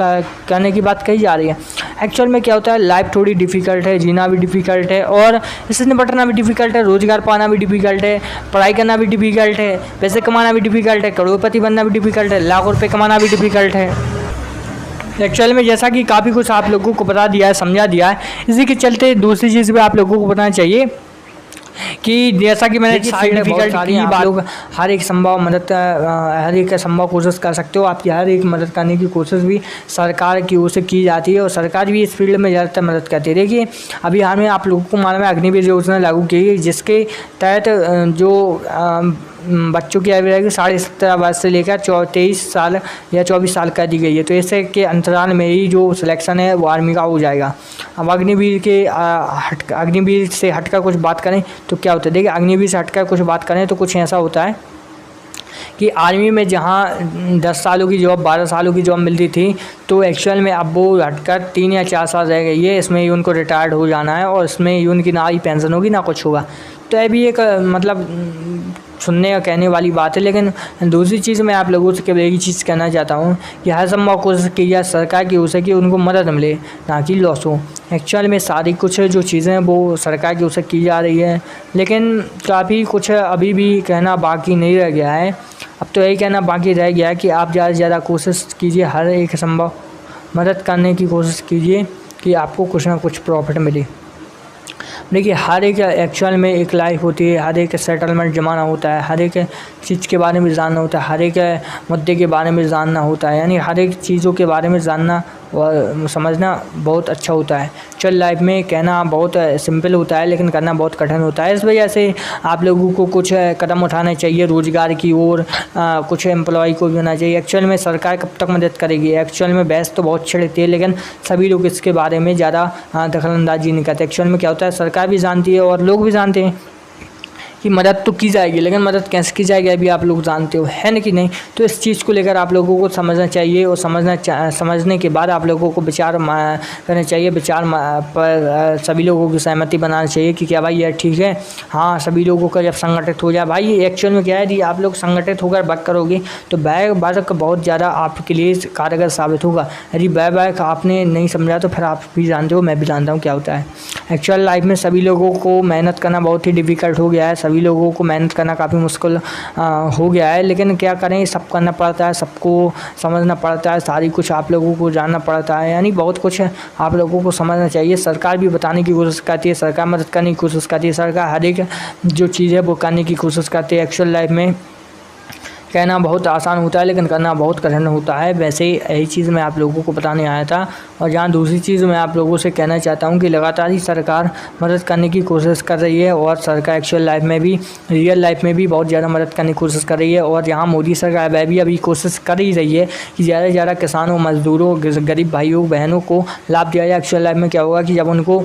करने की बात कही जा रही है। एक्चुअल में क्या होता है, लाइफ थोड़ी डिफ़िकल्ट है, जीना भी डिफ़िकल्ट है और इससे निपटना भी डिफ़िकल्ट है, रोज़गार पाना भी डिफ़िकल्ट है, पढ़ाई करना भी डिफ़िकल्ट है, पैसे कमाना भी डिफ़िकल्ट है, करोड़पति बनना भी डिफ़िकल्ट है, लाखों रुपये कमाना भी डिफ़िकल्ट है। एक्चुअल में जैसा कि काफ़ी कुछ आप लोगों को बता दिया है, समझा दिया है, इसी के चलते दूसरी चीज़ भी आप लोगों को बताना चाहिए कि जैसा कि मैंने डिफिकल्ट की आप लोग हर एक संभव कोशिश कर सकते हो। आपकी हर एक मदद करने की कोशिश भी सरकार की ओर से की जाती है और सरकार भी इस फील्ड में ज़्यादातर मदद करती है। देखिए अभी हाल में आप लोगों को मालूम है अग्निवीर योजना लागू की गई, जिसके तहत जो बच्चों की आयु रहेगी 17.5 वर्ष से लेकर 23 साल या 24 साल कर दी गई है। तो ऐसे के अंतराल में ही जो सिलेक्शन है वो आर्मी का हो जाएगा। अब अग्निवीर से हटकर कुछ बात करें तो क्या होता है, देखिए अग्निवीर से हटकर कुछ बात करें तो कुछ ऐसा होता है कि आर्मी में जहाँ 10 सालों की जॉब 12 सालों की जॉब मिलती थी, तो एक्चुअल में अब वो हटकर 3 या 4 साल रह गई है। इसमें ही उनको रिटायर्ड हो जाना है और इसमें ही उनकी ना ही पेंशन होगी ना कुछ होगा। तो ये भी एक मतलब सुनने या कहने वाली बात है। लेकिन दूसरी चीज़ मैं आप लोगों से केवल एक ही चीज़ कहना चाहता हूँ कि हर संभव कोशिश की जाए सरकार की ओर से कि उनको मदद मिले, ना कि लॉस हो। एक्चुअल में सारी कुछ जो चीज़ें हैं वो सरकार की ओर से की जा रही है, लेकिन काफ़ी कुछ अभी भी कहना बाकी नहीं रह गया है। अब तो यही कहना बाकी रह गया है कि आप ज़्यादा से ज़्यादा कोशिश कीजिए, हर एक संभव मदद करने की कोशिश कीजिए कि आपको कुछ ना कुछ प्रॉफिट मिले। देखिए, हर एक एक्चुअल में एक लाइफ होती है, हर एक सेटलमेंट जमाना होता है, हर एक चीज़ के बारे में जानना होता है, हर एक मुद्दे के बारे में जानना होता है, यानी हर एक चीज़ों के बारे में जानना और समझना बहुत अच्छा होता है। चल लाइफ में कहना बहुत सिंपल होता है लेकिन करना बहुत कठिन होता है। इस वजह से आप लोगों को कुछ कदम उठाने चाहिए रोज़गार की ओर, कुछ एम्प्लॉय को भी होना चाहिए। एक्चुअल में सरकार कब तक मदद करेगी? एक्चुअल में बहस तो बहुत छिड़ती है लेकिन सभी लोग इसके बारे में ज़्यादा दखलंदाजी नहीं करते। एक्चुअल में क्या होता है, सरकार भी जानती है और लोग भी जानते हैं कि मदद तो की जाएगी, लेकिन मदद कैसे की जाएगी अभी आप लोग जानते हो, है ना कि नहीं? तो इस चीज़ को लेकर आप लोगों को समझना चाहिए और समझने के बाद आप लोगों को विचार करना चाहिए। विचार पर सभी लोगों की सहमति बनाना चाहिए कि क्या भाई यह ठीक है। हाँ, सभी लोगों का जब संगठित हो जाए, भाई एक्चुअल में क्या है यदि आप लोग संगठित होकर वर्क करोगे तो वर्क बहुत ज़्यादा आपके लिए कारगर साबित होगा। यदि वर्क आपने नहीं समझा तो फिर आप भी जानते हो, मैं भी जानता हूँ क्या होता है। एक्चुअल लाइफ में सभी लोगों को मेहनत करना बहुत ही डिफ़िकल्ट हो गया है, सभी लोगों को मेहनत करना काफ़ी मुश्किल हो गया है, लेकिन क्या करें, सब करना पड़ता है, सबको समझना पड़ता है, सारी कुछ आप लोगों को जानना पड़ता है, यानी बहुत कुछ आप लोगों को समझना चाहिए। सरकार भी बताने की कोशिश करती है, सरकार मदद करने की कोशिश करती है, सरकार हर एक जो चीज़ है वो करने की कोशिश करती है। एक्चुअल लाइफ में कहना बहुत आसान होता है लेकिन करना बहुत कठिन होता है। वैसे ही यही चीज़ मैं आप लोगों को बताने आया था। और जहाँ दूसरी चीज़ मैं आप लोगों से कहना चाहता हूँ कि लगातार ही सरकार मदद करने की कोशिश कर रही है और सरकार एक्चुअल लाइफ में भी, रियल लाइफ में भी बहुत ज़्यादा मदद करने की कोशिश कर रही है। और यहाँ मोदी सरकार वह भी अभी कोशिश कर ही रही है कि ज़्यादा से ज़्यादा किसानों, मजदूरों, गरीब भाइयों बहनों को लाभ दिया जाए। एक्चुअल लाइफ में क्या होगा कि जब उनको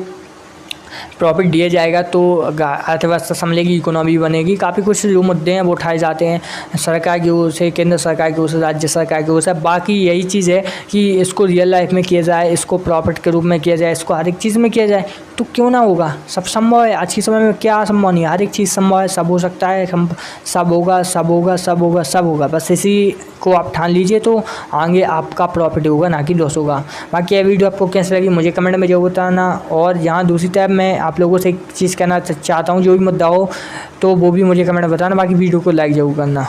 प्रॉफिट दिया जाएगा तो अर्थव्यवस्था संभलेगी, इकोनॉमी बनेगी। काफ़ी कुछ जो मुद्दे हैं वो उठाए जाते हैं सरकार की ओर से, केंद्र सरकार की ओर से, राज्य सरकार की ओर से। बाकी यही चीज़ है कि इसको रियल लाइफ में किया जाए, इसको प्रॉफिट के रूप में किया जाए, इसको हर एक चीज़ में किया जाए तो क्यों ना होगा। सब संभव है आज के समय में, क्या संभव नहीं है, हर एक चीज़ संभव है, सब हो सकता है, सब होगा, सब होगा, सब होगा, सब होगा। बस इसी को आप ठान लीजिए तो आगे आपका प्रॉफिट होगा, ना कि लॉस होगा। बाकी ये वीडियो आपको कैसी लगी मुझे कमेंट में जरूर बताना। और यहाँ दूसरी तरफ मैं आप लोगों से एक चीज़ कहना चाहता हूँ, जो भी मुद्दा हो तो वो भी मुझे कमेंट में बताना। बाकी वीडियो को लाइक जरूर करना।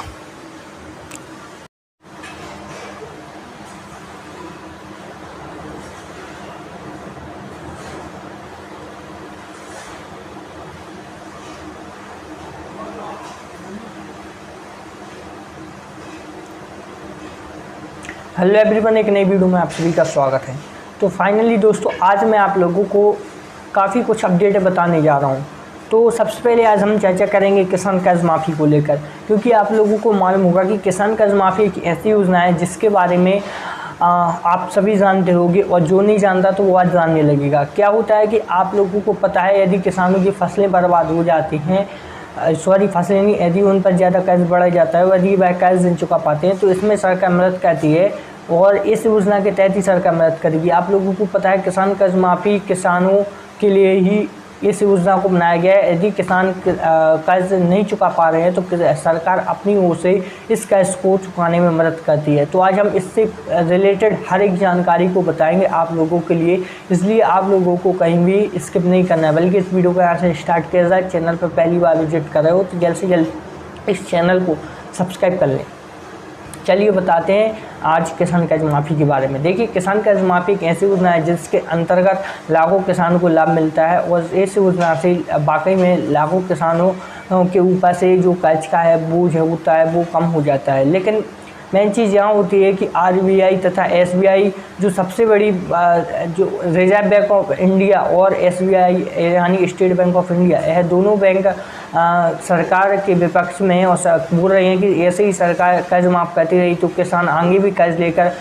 हेलो एवरीवन, एक नई वीडियो में आप सभी का स्वागत है। तो फाइनली दोस्तों, आज मैं आप लोगों को काफ़ी कुछ अपडेट बताने जा रहा हूँ। तो सबसे पहले आज हम चर्चा करेंगे किसान कर्ज माफ़ी को लेकर, क्योंकि आप लोगों को मालूम होगा कि किसान कर्ज माफ़ी एक ऐसी योजना है जिसके बारे में आप सभी जानते होंगे और जो नहीं जानता तो वो आज जानने लगेगा। क्या होता है कि आप लोगों को पता है यदि किसानों की फसलें बर्बाद हो जाती हैं, फसलें नहीं, यदि उन पर ज़्यादा कर्ज बढ़ा जाता है, यदि वह कर्ज नहीं चुका पाते हैं तो इसमें सरकार मदद करती है और इस योजना के तहत ही सरकार मदद करेगी। आप लोगों को पता है किसान कर्ज माफ़ी किसानों के लिए ही इस योजना को बनाया गया है। यदि किसान कर्ज नहीं चुका पा रहे हैं तो सरकार अपनी ओर से इस कर्ज को चुकाने में मदद करती है। तो आज हम इससे रिलेटेड हर एक जानकारी को बताएंगे आप लोगों के लिए, इसलिए आप लोगों को कहीं भी स्किप नहीं करना है, बल्कि इस वीडियो को यहाँ से स्टार्ट किया जाए। चैनल पर पहली बार विजिट कर रहे हो तो जल्द से जल्द इस चैनल को सब्सक्राइब कर लें। चलिए बताते हैं आज किसान कर्ज माफ़ी के बारे में। देखिए, किसान कर्ज माफ़ी एक ऐसी योजना है जिसके अंतर्गत लाखों किसानों को लाभ मिलता है और इस योजना से वाकई में लाखों किसानों के ऊपर से जो कर्ज का है बोझ है होता है वो कम हो जाता है। लेकिन मेन चीज़ यहाँ होती है कि RBI तथा SBI जो सबसे बड़ी जो रिजर्व बैंक ऑफ इंडिया और SBI यानी स्टेट बैंक ऑफ इंडिया, यह दोनों बैंक सरकार के विपक्ष में हैं और बोल रहे हैं कि ऐसे ही सरकार कर्ज माफ़ करती रही तो किसान आगे भी कर्ज लेकर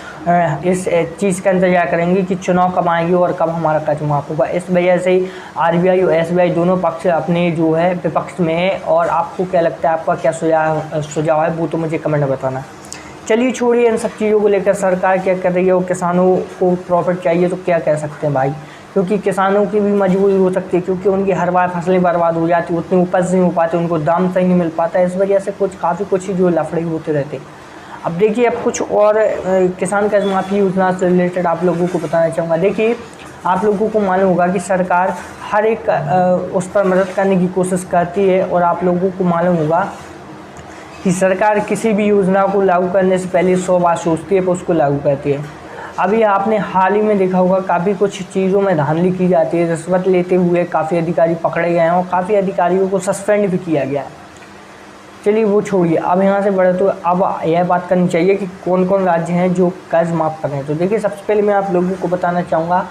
इस चीज़ का इंतजार करेंगे कि चुनाव कब आएंगे और कब हमारा कर्ज माफ़ होगा। इस वजह से RBI और SBI दोनों पक्ष अपने जो है विपक्ष में है। और आपको क्या लगता है, आपका क्या सुझाव है, वो तो मुझे कमेंट में बताना। चलिए छोड़िए इन सब चीज़ों को लेकर सरकार क्या कर रही है और किसानों को प्रॉफिट चाहिए तो क्या कह सकते हैं भाई, क्योंकि किसानों की भी मजबूरी हो सकती है, क्योंकि उनकी हर बार फसलें बर्बाद हो जाती, उतनी उपज नहीं हो पाती, उनको दाम सही नहीं मिल पाता। इस वजह से काफ़ी कुछ जो लफड़े होते रहते। अब देखिए, अब कुछ और किसान कर्ज माफ़ी योजना से रिलेटेड आप लोगों को बताना चाहूँगा। देखिए, आप लोगों को मालूम होगा कि सरकार हर एक उस पर मदद करने की कोशिश करती है और आप लोगों को मालूम होगा कि सरकार किसी भी योजना को लागू करने से पहले 100 बार सोचती है पर उसको लागू करती है। अभी आपने हाल ही में देखा होगा काफ़ी कुछ चीज़ों में धांधली की जाती है, रिश्वत लेते हुए काफ़ी अधिकारी पकड़े गए हैं और काफ़ी अधिकारियों को सस्पेंड भी किया गया है। चलिए वो छोड़िए, अब यहाँ से बढ़े तो अब यह बात करनी चाहिए कि कौन कौन राज्य हैं जो कर्ज माफ़ कर रहे हैं। तो देखिए, सबसे पहले मैं आप लोगों को बताना चाहूँगा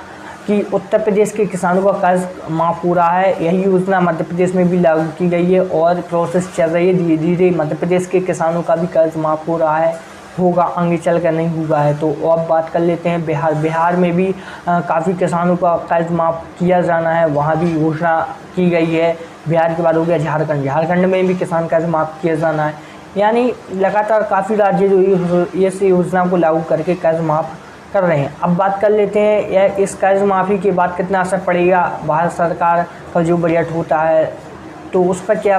कि उत्तर प्रदेश के किसानों का कर्ज माफ़ हो रहा है। यही योजना मध्य प्रदेश में भी लागू की गई है और प्रोसेस चल रही है। धीरे धीरे मध्य प्रदेश के किसानों का भी कर्ज माफ़ हो रहा है, होगा, आगे चल कर नहीं हुआ है। तो अब बात कर लेते हैं बिहार में भी काफ़ी किसानों का कर्ज माफ़ किया जाना है, वहाँ भी घोषणा की गई है। बिहार के बाद हो गया झारखंड में भी किसान कर्ज माफ़ किया जाना है। यानी लगातार काफ़ी राज्य जो इस योजना को लागू करके कर्ज माफ़ कर रहे हैं। अब बात कर लेते हैं यह इस कर्ज माफ़ी के बाद कितना असर पड़ेगा, भारत सरकार का जो बजट होता है तो उस पर क्या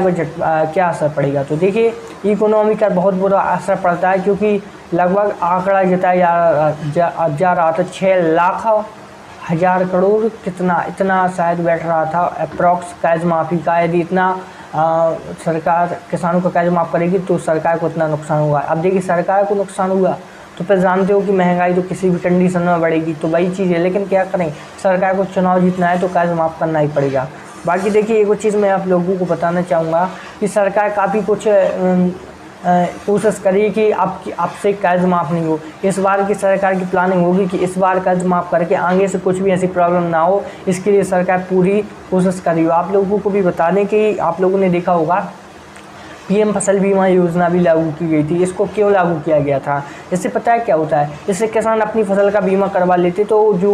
असर पड़ेगा। तो देखिए, इकोनॉमी का बहुत बुरा असर पड़ता है, क्योंकि लगभग आंकड़ा जताया जा रहा था 6,00,000 करोड़ इतना शायद बैठ रहा था अप्रॉक्स कर्ज माफ़ी का। यदि इतना सरकार किसानों का कर्ज माफ़ करेगी तो सरकार को इतना नुकसान होगा। अब देखिए, सरकार को नुकसान हुआ तो फिर जानते हो कि महंगाई तो किसी भी कंडीशन में बढ़ेगी, तो वही चीज़ है। लेकिन क्या करें, सरकार को चुनाव जीतना है तो कर्ज माफ़ करना ही पड़ेगा। बाकी देखिए, एक और चीज़ मैं आप लोगों को बताना चाहूँगा कि सरकार काफ़ी कुछ कोशिश करिए कि आपसे कर्ज माफ़ नहीं हो। इस बार की सरकार की प्लानिंग होगी कि इस बार कर्ज माफ़ करके आगे से कुछ भी ऐसी प्रॉब्लम ना हो, इसके लिए सरकार पूरी कोशिश कर रही हो। आप लोगों को भी बता दें कि आप लोगों ने देखा होगा PM फसल बीमा योजना भी लागू की गई थी। इसको क्यों लागू किया गया था, इससे पता है क्या होता है, इससे किसान अपनी फसल का बीमा करवा लेते तो जो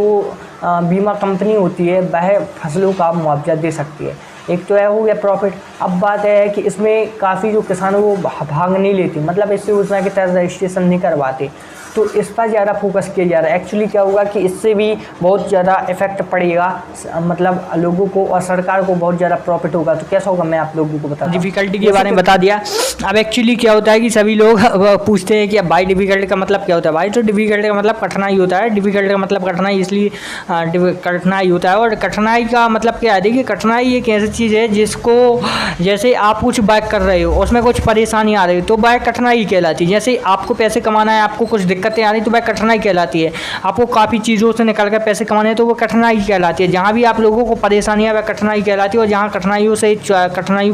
बीमा कंपनी होती है वह फसलों का मुआवजा दे सकती है। एक तो यह हो गया प्रॉफिट। अब बात यह है कि इसमें काफ़ी जो किसानों को भाग नहीं लेते, मतलब इस योजना के तहत रजिस्ट्रेशन नहीं करवाते, तो इस पर ज़्यादा फोकस किया जा रहा है। एक्चुअली क्या होगा कि इससे भी बहुत ज़्यादा इफेक्ट पड़ेगा, मतलब लोगों को और सरकार को बहुत ज़्यादा प्रॉफिट होगा। तो कैसा होगा मैं आप लोगों को बता, डिफ़िकल्टी के बारे में बता दिया। अब एक्चुअली क्या होता है कि सभी लोग पूछते हैं कि अब भाई डिफ़िकल्ट का मतलब क्या होता है। भाई तो डिफ़िकल्ट का मतलब कठिनाई होता है। डिफ़िकल्ट का मतलब कठिनाई, इसलिए कठिनाई होता है। और कठिनाई का मतलब क्या है, देखिए कठिनाई एक ऐसी चीज़ है जिसको, जैसे आप कुछ बाइक कर रहे हो उसमें कुछ परेशानी आ रही हो तो बाइक कठिनाई कहलाती है। जैसे आपको पैसे कमाना है, आपको कुछ दिक्कतें आ रही तो वह कठिनाई कहलाती है। आपको काफ़ी चीज़ों से निकल कर पैसे कमाने हैं तो वो कठिनाई कहलाती है। जहाँ भी आप लोगों को परेशानियाँ वह कठिनाई कहलाती है। और जहाँ कठिनाइयों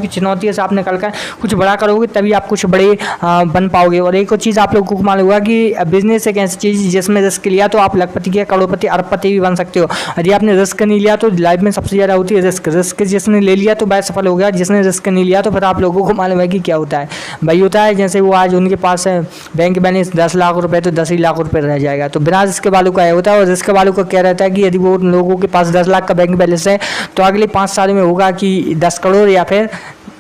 की चुनौतियों से आप निकल कर कुछ बड़ा करोगे तभी आप कुछ बड़े बन पाओगे। और एक और चीज़ आप लोगों को मालूम होगा कि बिजनेस एक ऐसी चीज़ जिसमें रिस्क लिया तो आप लखपति या करोड़पति अरबपति भी बन सकते हो। यदि आपने रिस्क नहीं लिया तो लाइफ में सबसे ज़्यादा होती है रिस्क जिसने ले लिया तो वह सफल हो गया, जिसने रिस्क नहीं लिया तो फिर आप लोगों को मालूम है कि क्या होता है। भाई होता है जैसे वो आज उनके पास बैंक बैलेंस 10 लाख रुपए तो 10 ही लाख रुपए रह जाएगा। तो बिना रिस्क वालों का होता है। और रिस्क वालों का क्या रहता है कि यदि वो लोगों के पास 10 लाख का बैंक बैलेंस है तो अगले 5 साल में होगा कि 10 करोड़ या फिर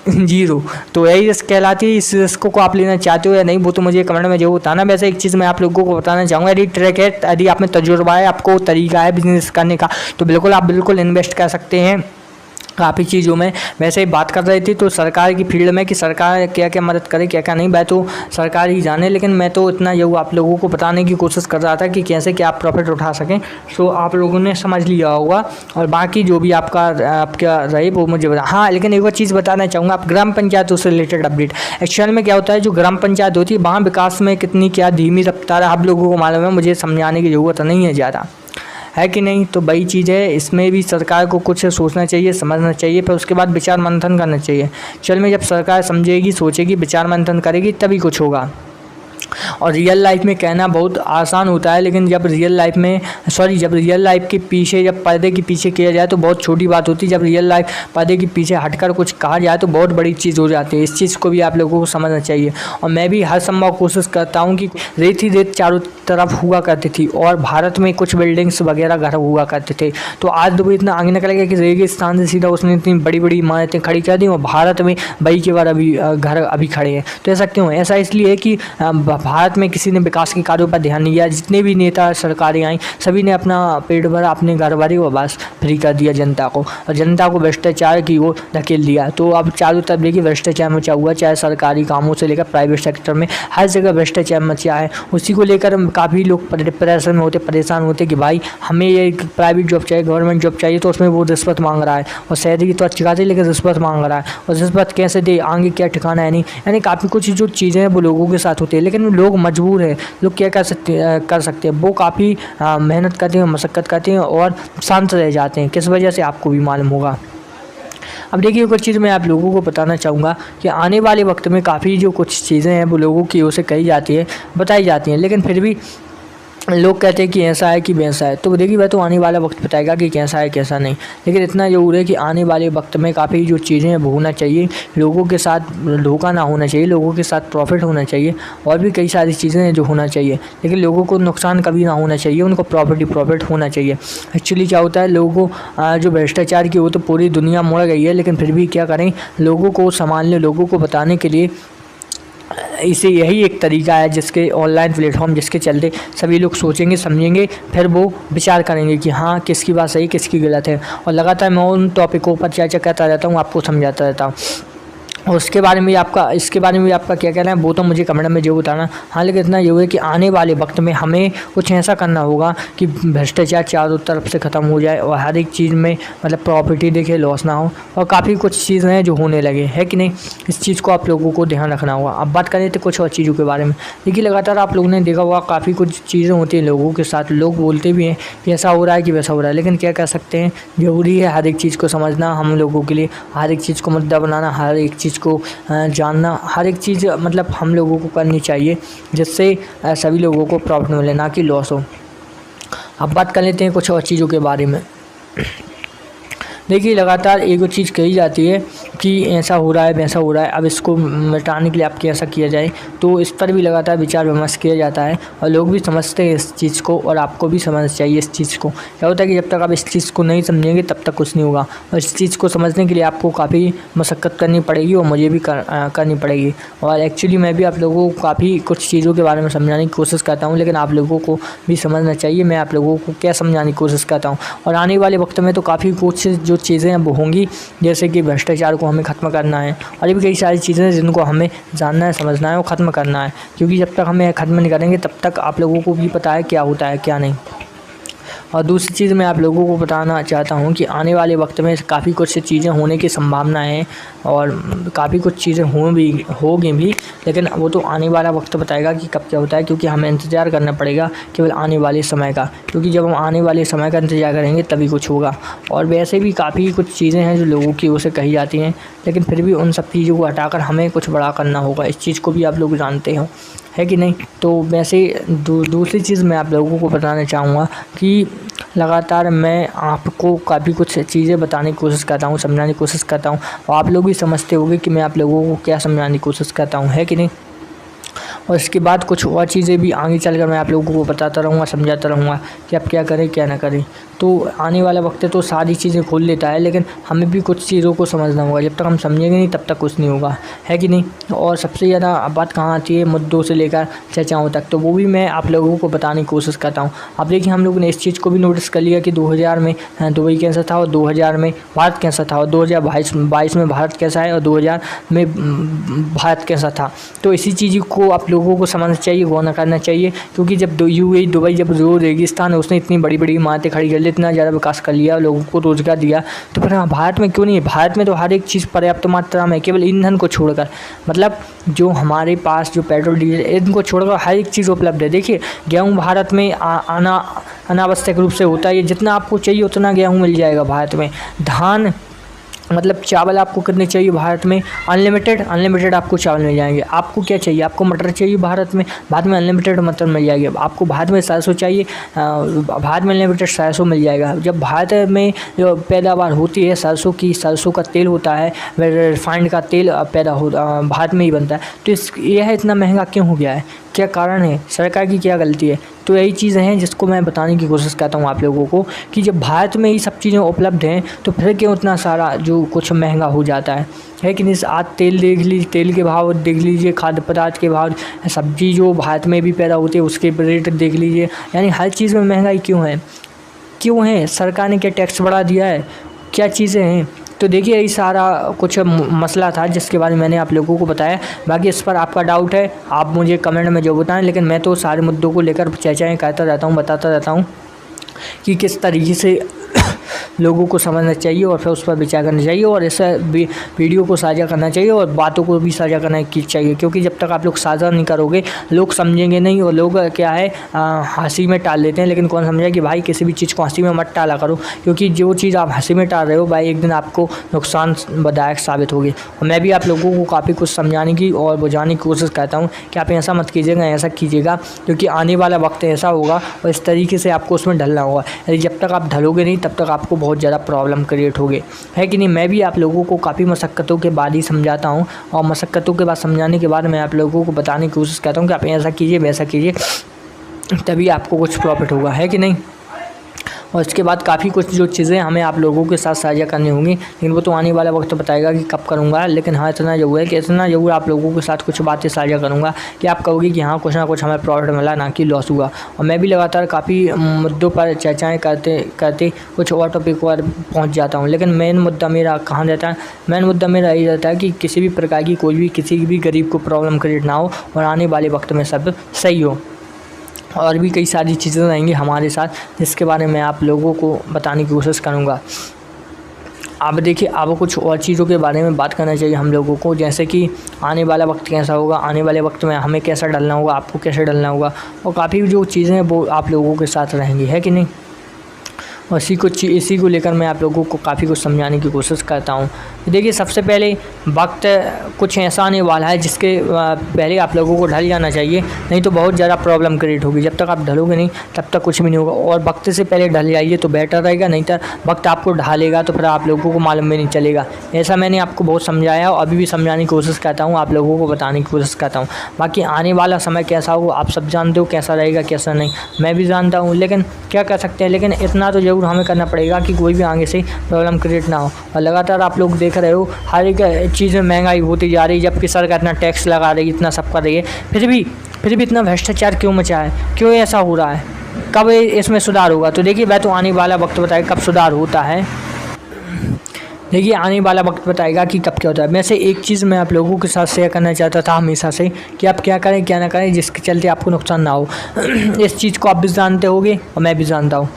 0। तो यही रिस्क कहलाती है। इस रिस्क को आप लेना चाहते हो या नहीं वो तो मुझे कमेंट में जरूर बताना। वैसे एक चीज़ मैं आप लोगों को बताना चाहूँगा, यदि ट्रैक है, यदि आप में तजुर्बा है, आपको तरीका है बिजनेस करने का तो बिल्कुल आप इन्वेस्ट कर सकते हैं काफ़ी चीज़ों में। वैसे ही बात कर रही थी तो सरकार की फील्ड में कि सरकार क्या क्या मदद करे क्या क्या नहीं, वह तो सरकार ही जाने। लेकिन मैं तो इतना जो आप लोगों को बताने की कोशिश कर रहा था कि कैसे क्या आप प्रॉफिट उठा सकें। सो आप लोगों ने समझ लिया होगा। और बाकी जो भी आपका रहे वो मुझे बता। हाँ, लेकिन एक और चीज़ बताना चाहूँगा, आप ग्राम पंचायतों से रिलेटेड अपडेट। एक्चुअल में क्या होता है, जो ग्राम पंचायत होती है वहाँ विकास में कितनी क्या धीमी रफ्तार आप लोगों को मालूम है, मुझे समझाने की ज़रूरत नहीं है ज़्यादा, है कि नहीं। तो वही चीज़ है, इसमें भी सरकार को कुछ सोचना चाहिए, समझना चाहिए, फिर उसके बाद विचार मंथन करना चाहिए। चल में जब सरकार समझेगी, सोचेगी, विचार मंथन करेगी तभी कुछ होगा। और रियल लाइफ में कहना बहुत आसान होता है, लेकिन जब रियल लाइफ के पीछे, जब पर्दे के पीछे किया जाए तो बहुत छोटी बात होती है। जब रियल लाइफ पर्दे के पीछे हटकर कुछ कहा जाए तो बहुत बड़ी चीज़ हो जाती है। इस चीज़ को भी आप लोगों को समझना चाहिए। और मैं भी हर संभव कोशिश करता हूँ कि रेत ही रेत चारों तरफ हुआ करती थी और भारत में कुछ बिल्डिंग्स वगैरह घर हुआ करते थे। तो आज दुबई इतना आगे निकल गया कि रेगिस्तान से सीधा उसने इतनी बड़ी बड़ी इमारतें खड़ी कर दी और भारत में बई के बाद घर अभी खड़े हैं। तो ऐसा क्यों है? ऐसा इसलिए कि भारत में किसी ने विकास के कार्यों पर ध्यान नहीं दिया। जितने भी नेता सरकारें आई सभी ने अपना पेट भरा, अपने घर भरे और बस फ्री कर दिया जनता को, और जनता को भ्रष्टाचार की ओर धकेल दिया। तो अब चारों तरफ देखिए भ्रष्टाचार मचा हुआ, चाहे सरकारी कामों से लेकर प्राइवेट सेक्टर में हर जगह भ्रष्टाचार मचा है। उसी को लेकर काफ़ी लोग डिप्रेशन में होते, परेशान होते कि भाई हमें ये प्राइवेट जॉब चाहिए, गवर्नमेंट जॉब चाहिए, तो उसमें वो रिश्वत मांग रहा है और सैलरी तो अच्छी खासी लेकिन रिश्वत मांग रहा है, और रिश्वत कैसे दे, आगे क्या ठिकाना है नहीं। यानी काफ़ी कुछ जो चीज़ें हैं वो लोगों के साथ होती है, लेकिन लोग मजबूर है। लोग क्या कर सकते हैं, वो काफ़ी मेहनत करते हैं, मशक्क़त करते हैं और शांत रह जाते हैं। किस वजह से आपको भी मालूम होगा। अब देखिए कुछ चीज़ मैं आप लोगों को बताना चाहूँगा कि आने वाले वक्त में काफ़ी जो कुछ चीज़ें हैं वो लोगों की ओर से कही जाती है, बताई जाती हैं, लेकिन फिर भी लोग कहते हैं कि ऐसा है कि वैसा है। तो देखिए वह तो आने वाला वक्त बताएगा कि कैसा है कैसा नहीं, लेकिन इतना ज़रूर है कि आने वाले वक्त में काफ़ी जो चीज़ें हैं वो होना चाहिए। लोगों के साथ धोखा ना होना चाहिए, लोगों के साथ प्रॉफिट होना चाहिए, और भी कई सारी चीज़ें हैं जो होना चाहिए, लेकिन लोगों को नुकसान कभी ना होना चाहिए, उनको प्रॉफिट ही प्रॉफिट होना चाहिए। एक्चुअली क्या होता है, लोगों को जो भ्रष्टाचार की वो तो पूरी दुनिया मुड़ गई है, लेकिन फिर भी क्या करें, लोगों को संभालने, लोगों को बताने के लिए इसे यही एक तरीका है जिसके ऑनलाइन प्लेटफॉर्म जिसके चलते सभी लोग सोचेंगे, समझेंगे, फिर वो विचार करेंगे कि हाँ किसकी बात सही किसकी गलत है। और लगातार मैं उन टॉपिकों पर चर्चा करता रहता हूँ, आपको समझाता रहता हूँ। और इसके बारे में आपका क्या कहना है वो तो मुझे कमेंट में जो बताना। हाँ, लेकिन इतना ये है कि आने वाले वक्त में हमें कुछ ऐसा करना होगा कि भ्रष्टाचार चारों तरफ से ख़त्म हो जाए और हर एक चीज़ में मतलब प्रॉपर्टी देखे लॉस ना हो, और काफ़ी कुछ चीज़ें हैं जो होने लगे है कि नहीं। इस चीज़ को आप लोगों को ध्यान रखना होगा। अब बात करें तो कुछ और चीज़ों के बारे में। देखिए लगातार आप लोगों ने देखा होगा काफ़ी कुछ चीज़ें होती हैं लोगों के साथ, लोग बोलते भी हैं कि ऐसा हो रहा है कि वैसा हो रहा है, लेकिन क्या कर सकते हैं, ज़रूरी है हर एक चीज़ को समझना हम लोगों के लिए, हर एक चीज़ को मुद्दा बनाना, हर एक चीज़ को जानना, हर एक चीज़ मतलब हम लोगों को करनी चाहिए जिससे सभी लोगों को प्रॉफिट मिले, ना कि लॉस हो। अब बात कर लेते हैं कुछ और चीज़ों के बारे में। देखिए लगातार एक चीज़ कही जाती है कि ऐसा हो रहा है वैसा हो रहा है, अब इसको मिटाने के लिए आप कैसा किया जाए, तो इस पर भी लगातार विचार विमर्श किया जाता है और लोग भी समझते हैं इस चीज़ को, और आपको भी समझना चाहिए इस चीज़ को। क्या होता है कि जब तक आप इस चीज़ को नहीं समझेंगे तब तक कुछ नहीं होगा, और इस चीज़ को समझने के लिए आपको काफ़ी मशक्क़त करनी पड़ेगी और मुझे भी करनी पड़ेगी। और एक्चुअली मैं भी आप लोगों को काफ़ी कुछ चीज़ों के बारे में समझाने की कोशिश करता हूँ, लेकिन आप लोगों को भी समझना चाहिए मैं आप लोगों को क्या समझाने की कोशिश करता हूँ। और आने वाले वक्त में तो काफ़ी कुछ जो चीज़ें अब होंगी, जैसे कि भ्रष्टाचार को हमें ख़त्म करना है, और भी कई सारी चीज़ें जिनको हमें जानना है, समझना है और ख़त्म करना है, क्योंकि जब तक हमें ख़त्म नहीं करेंगे तब तक आप लोगों को भी पता है क्या होता है क्या नहीं। और दूसरी चीज़ मैं आप लोगों को बताना चाहता हूँ कि आने वाले वक्त में काफ़ी कुछ चीज़ें होने की संभावना है और काफ़ी कुछ चीज़ें होगी भी, लेकिन वो तो आने वाला वक्त बताएगा कि कब क्या होता है, क्योंकि हमें इंतज़ार करना पड़ेगा केवल आने वाले समय का, क्योंकि जब हम आने वाले समय का इंतज़ार करेंगे तभी कुछ होगा। और वैसे भी काफ़ी कुछ चीज़ें हैं जो लोगों की ओर से कही जाती हैं, लेकिन फिर भी उन सब चीज़ों को हटाकर हमें कुछ बड़ा करना होगा। इस चीज़ को भी आप लोग जानते हो है कि नहीं। तो वैसे दूसरी चीज़ मैं आप लोगों को बताना चाहूँगा कि लगातार मैं आपको काफ़ी कुछ चीज़ें बताने की कोशिश करता हूँ, समझाने की कोशिश करता हूँ, और आप लोग भी समझते होंगे कि मैं आप लोगों को क्या समझाने की कोशिश करता हूँ, है कि नहीं। और इसके बाद कुछ और चीज़ें भी आगे चलकर मैं आप लोगों को बताता रहूँगा, समझाता रहूँगा कि आप क्या करें क्या ना करें। तो आने वाला वक्त है तो सारी चीज़ें खोल लेता है, लेकिन हमें भी कुछ चीज़ों को समझना होगा। जब तक हम समझेंगे नहीं तब तक कुछ नहीं होगा, है कि नहीं। और सबसे ज़्यादा बात कहाँ आती है, मुद्दों से लेकर चर्चाओं तक, तो वो भी मैं आप लोगों को बताने की कोशिश करता हूँ। अब देखिए हम लोगों ने इस चीज़ को भी नोटिस कर लिया कि 2000 में दुबई कैसा था, और 2000 में भारत कैसा था, और 2022 में भारत कैसा है, और 2000 में भारत कैसा था। तो इसी चीज़ को आप लोगों को समझना चाहिए, गौर करना चाहिए, क्योंकि जब यूएई दुबई जब जो रेगिस्तान है उसने इतनी बड़ी बड़ी इमारतें खड़ी कर ली, इतना ज़्यादा विकास कर लिया, लोगों को रोज़गार दिया, तो फिर हाँ भारत में क्यों नहीं है। भारत में तो हर एक चीज़ पर्याप्त मात्रा में, केवल ईंधन को छोड़कर, मतलब जो हमारे पास जो पेट्रोल डीजल इनको छोड़कर हर एक चीज़ उपलब्ध है। देखिए गेहूँ भारत में आना अनावश्यक रूप से होता है, ये जितना आपको चाहिए उतना गेहूँ मिल जाएगा भारत में। धान मतलब चावल आपको कितने चाहिए भारत में? अनलिमिटेड आपको चावल मिल जाएंगे। आपको क्या चाहिए? आपको मटर चाहिए भारत में अनलिमिटेड मटर मिल जाएगी। आपको भारत में सरसों चाहिए, भारत में अनलिमिटेड सरसों मिल जाएगा। जब भारत में जो पैदावार होती है सरसों का तेल होता है, रिफाइंड का तेल भारत में ही बनता है। तो यह इतना महंगा क्यों हो गया है? क्या कारण है? सरकार की क्या गलती है? तो यही चीज़ें हैं जिसको मैं बताने की कोशिश करता हूँ आप लोगों को कि जब भारत में ही सब चीज़ें उपलब्ध हैं तो फिर क्यों इतना सारा जो कुछ महंगा हो जाता है कि नहीं? आज तेल देख लीजिए, तेल के भाव देख लीजिए, खाद्य पदार्थ के भाव, सब्जी जो भारत में भी पैदा होती है उसके रेट देख लीजिए। यानी हर चीज़ में महंगाई क्यों है? सरकार ने क्या टैक्स बढ़ा दिया है? क्या चीज़ें हैं? तो देखिए यही सारा कुछ मसला था जिसके बारे में मैंने आप लोगों को बताया। बाकी इस पर आपका डाउट है आप मुझे कमेंट में जो बताएं, लेकिन मैं तो सारे मुद्दों को लेकर चर्चाएँ करता रहता हूँ, बताता रहता हूँ कि किस तरीके से लोगों को समझना चाहिए और फिर उस पर विचार करना चाहिए और इस वीडियो को साझा करना चाहिए और बातों को भी साझा करना चाहिए। क्योंकि जब तक आप लोग साझा नहीं करोगे लोग समझेंगे नहीं और लोग क्या है हंसी में टाल लेते हैं। लेकिन कौन समझे कि भाई किसी भी चीज़ को हंसी में मत टाला करो, क्योंकि जो चीज़ आप हंसी में टाल रहे हो भाई एक दिन आपको नुकसानदायक साबित होगी। और मैं भी आप लोगों को काफ़ी कुछ समझाने की और बुझाने की कोशिश करता हूँ कि आप ऐसा मत कीजिएगा, ऐसा कीजिएगा, क्योंकि आने वाला वक्त ऐसा होगा और इस तरीके से आपको उसमें ढलना होगा। यदि जब तक आप ढलोगे नहीं तब तक आपको बहुत ज़्यादा प्रॉब्लम क्रिएट होगी, है कि नहीं? मैं भी आप लोगों को काफ़ी मशक्क़तों के बाद ही समझाता हूँ और मशक्क़तों के बाद समझाने के बाद मैं आप लोगों को बताने की कोशिश करता हूँ कि आप ऐसा कीजिए वैसा कीजिए, तभी आपको कुछ प्रॉफिट होगा, है कि नहीं? और इसके बाद काफ़ी कुछ जो चीज़ें हमें आप लोगों के साथ साझा करनी होंगी, लेकिन वो तो आने वाला वक्त बताएगा कि कब करूँगा। लेकिन हाँ इतना ज़रूर है कि इतना ज़रूर आप लोगों के साथ कुछ बातें साझा करूँगा कि आप कहोगे कि हाँ कुछ ना कुछ हमें प्रॉफिट मिला, ना कि लॉस हुआ। और मैं भी लगातार काफ़ी मुद्दों पर चर्चाएँ करते कुछ और टॉपिक पर पहुँच जाता हूँ। लेकिन मेन मुद्दा मेरा कहाँ रहता है? मेन मुद्दा मेरा यही रहता है कि किसी भी प्रकार की किसी भी गरीब को प्रॉब्लम क्रिएट ना हो और आने वाले वक्त में सब सही हो। और भी कई सारी चीज़ें रहेंगी हमारे साथ जिसके बारे में आप लोगों को बताने की कोशिश करूँगा। अब देखिए अब कुछ और चीज़ों के बारे में बात करना चाहिए हम लोगों को, जैसे कि आने वाला वक्त कैसा होगा, आने वाले वक्त में हमें कैसा डलना होगा, आपको कैसे डलना होगा, और काफ़ी जो चीज़ें हैं वो आप लोगों के साथ रहेंगी, है कि नहीं? और इसी को लेकर मैं आप लोगों को काफ़ी कुछ समझाने की कोशिश करता हूँ। देखिए सबसे पहले वक्त कुछ ऐसा आने वाला है जिसके पहले आप लोगों को ढल जाना चाहिए, नहीं तो बहुत ज़्यादा प्रॉब्लम क्रिएट होगी। जब तक आप ढलोगे नहीं तब तक कुछ भी नहीं होगा, और वक्त से पहले ढल जाइए तो बेटर रहेगा, नहीं तो वक्त आपको ढालेगा तो फिर आप लोगों को मालूम भी नहीं चलेगा। ऐसा मैंने आपको बहुत समझाया और अभी भी समझाने की कोशिश करता हूँ, आप लोगों को बताने की कोशिश करता हूँ। बाकी आने वाला समय कैसा हो आप सब जानते हो, कैसा रहेगा कैसा नहीं मैं भी जानता हूँ, लेकिन क्या कर सकते हैं। लेकिन इतना तो ज़रूर हमें करना पड़ेगा कि कोई भी आगे से प्रॉब्लम क्रिएट ना हो। और लगातार आप लोग देख रहे हो हर एक चीज़ में महंगाई होती जा रही है, जबकि सरकार इतना टैक्स लगा रही है, इतना सब कर रही है, फिर भी इतना भ्रष्टाचार क्यों मचा है? क्यों ऐसा हो रहा है? कब इसमें सुधार होगा? तो देखिए मैं तो आने वाला वक्त बताएगा कब सुधार होता है। देखिए आने वाला वक्त बताएगा कि कब क्या होता है। मैं से एक चीज़ मैं आप लोगों के साथ शेयर करना चाहता था हमेशा से कि आप क्या करें क्या ना करें जिसके चलते आपको नुकसान ना हो। इस चीज़ को आप भी जानते होंगे और मैं भी जानता हूँ।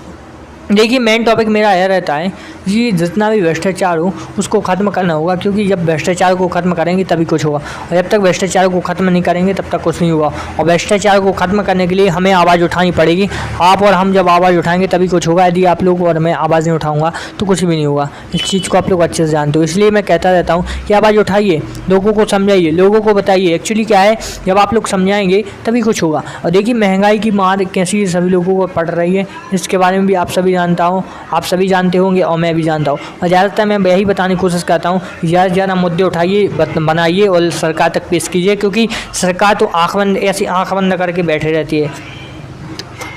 देखिए मेन टॉपिक मेरा यह रहता है कि जितना भी भ्रष्टाचार हो उसको ख़त्म करना होगा, क्योंकि जब भ्रष्टाचार को ख़त्म करेंगे तभी कुछ होगा, और जब तक भ्रष्टाचार को ख़त्म नहीं करेंगे तब तक कुछ नहीं होगा। और भ्रष्टाचार को ख़त्म करने के लिए हमें आवाज़ उठानी पड़ेगी। आप और हम जब आवाज़ उठाएंगे तभी कुछ होगा, यदि आप लोग और मैं आवाज़ नहीं उठाऊँगा तो कुछ भी नहीं होगा। इस चीज़ को आप लोग अच्छे से जानते हो, इसलिए मैं कहता रहता हूँ कि आवाज़ उठाइए, लोगों को समझाइए, लोगों को बताइए। एक्चुअली क्या है जब आप लोग समझाएंगे तभी कुछ होगा। और देखिए महंगाई की मार कैसी सभी लोगों को पड़ रही है, इसके बारे में भी आप सभी आप सभी जानते होंगे और मैं भी जानता हूँ। और ज़्यादातर मैं यही बताने की कोशिश करता हूँ ज़्यादा से ज़्यादा मुद्दे उठाइए, बनाइए और सरकार तक पेश कीजिए, क्योंकि सरकार तो ऐसी आँख बंद करके बैठे रहती है।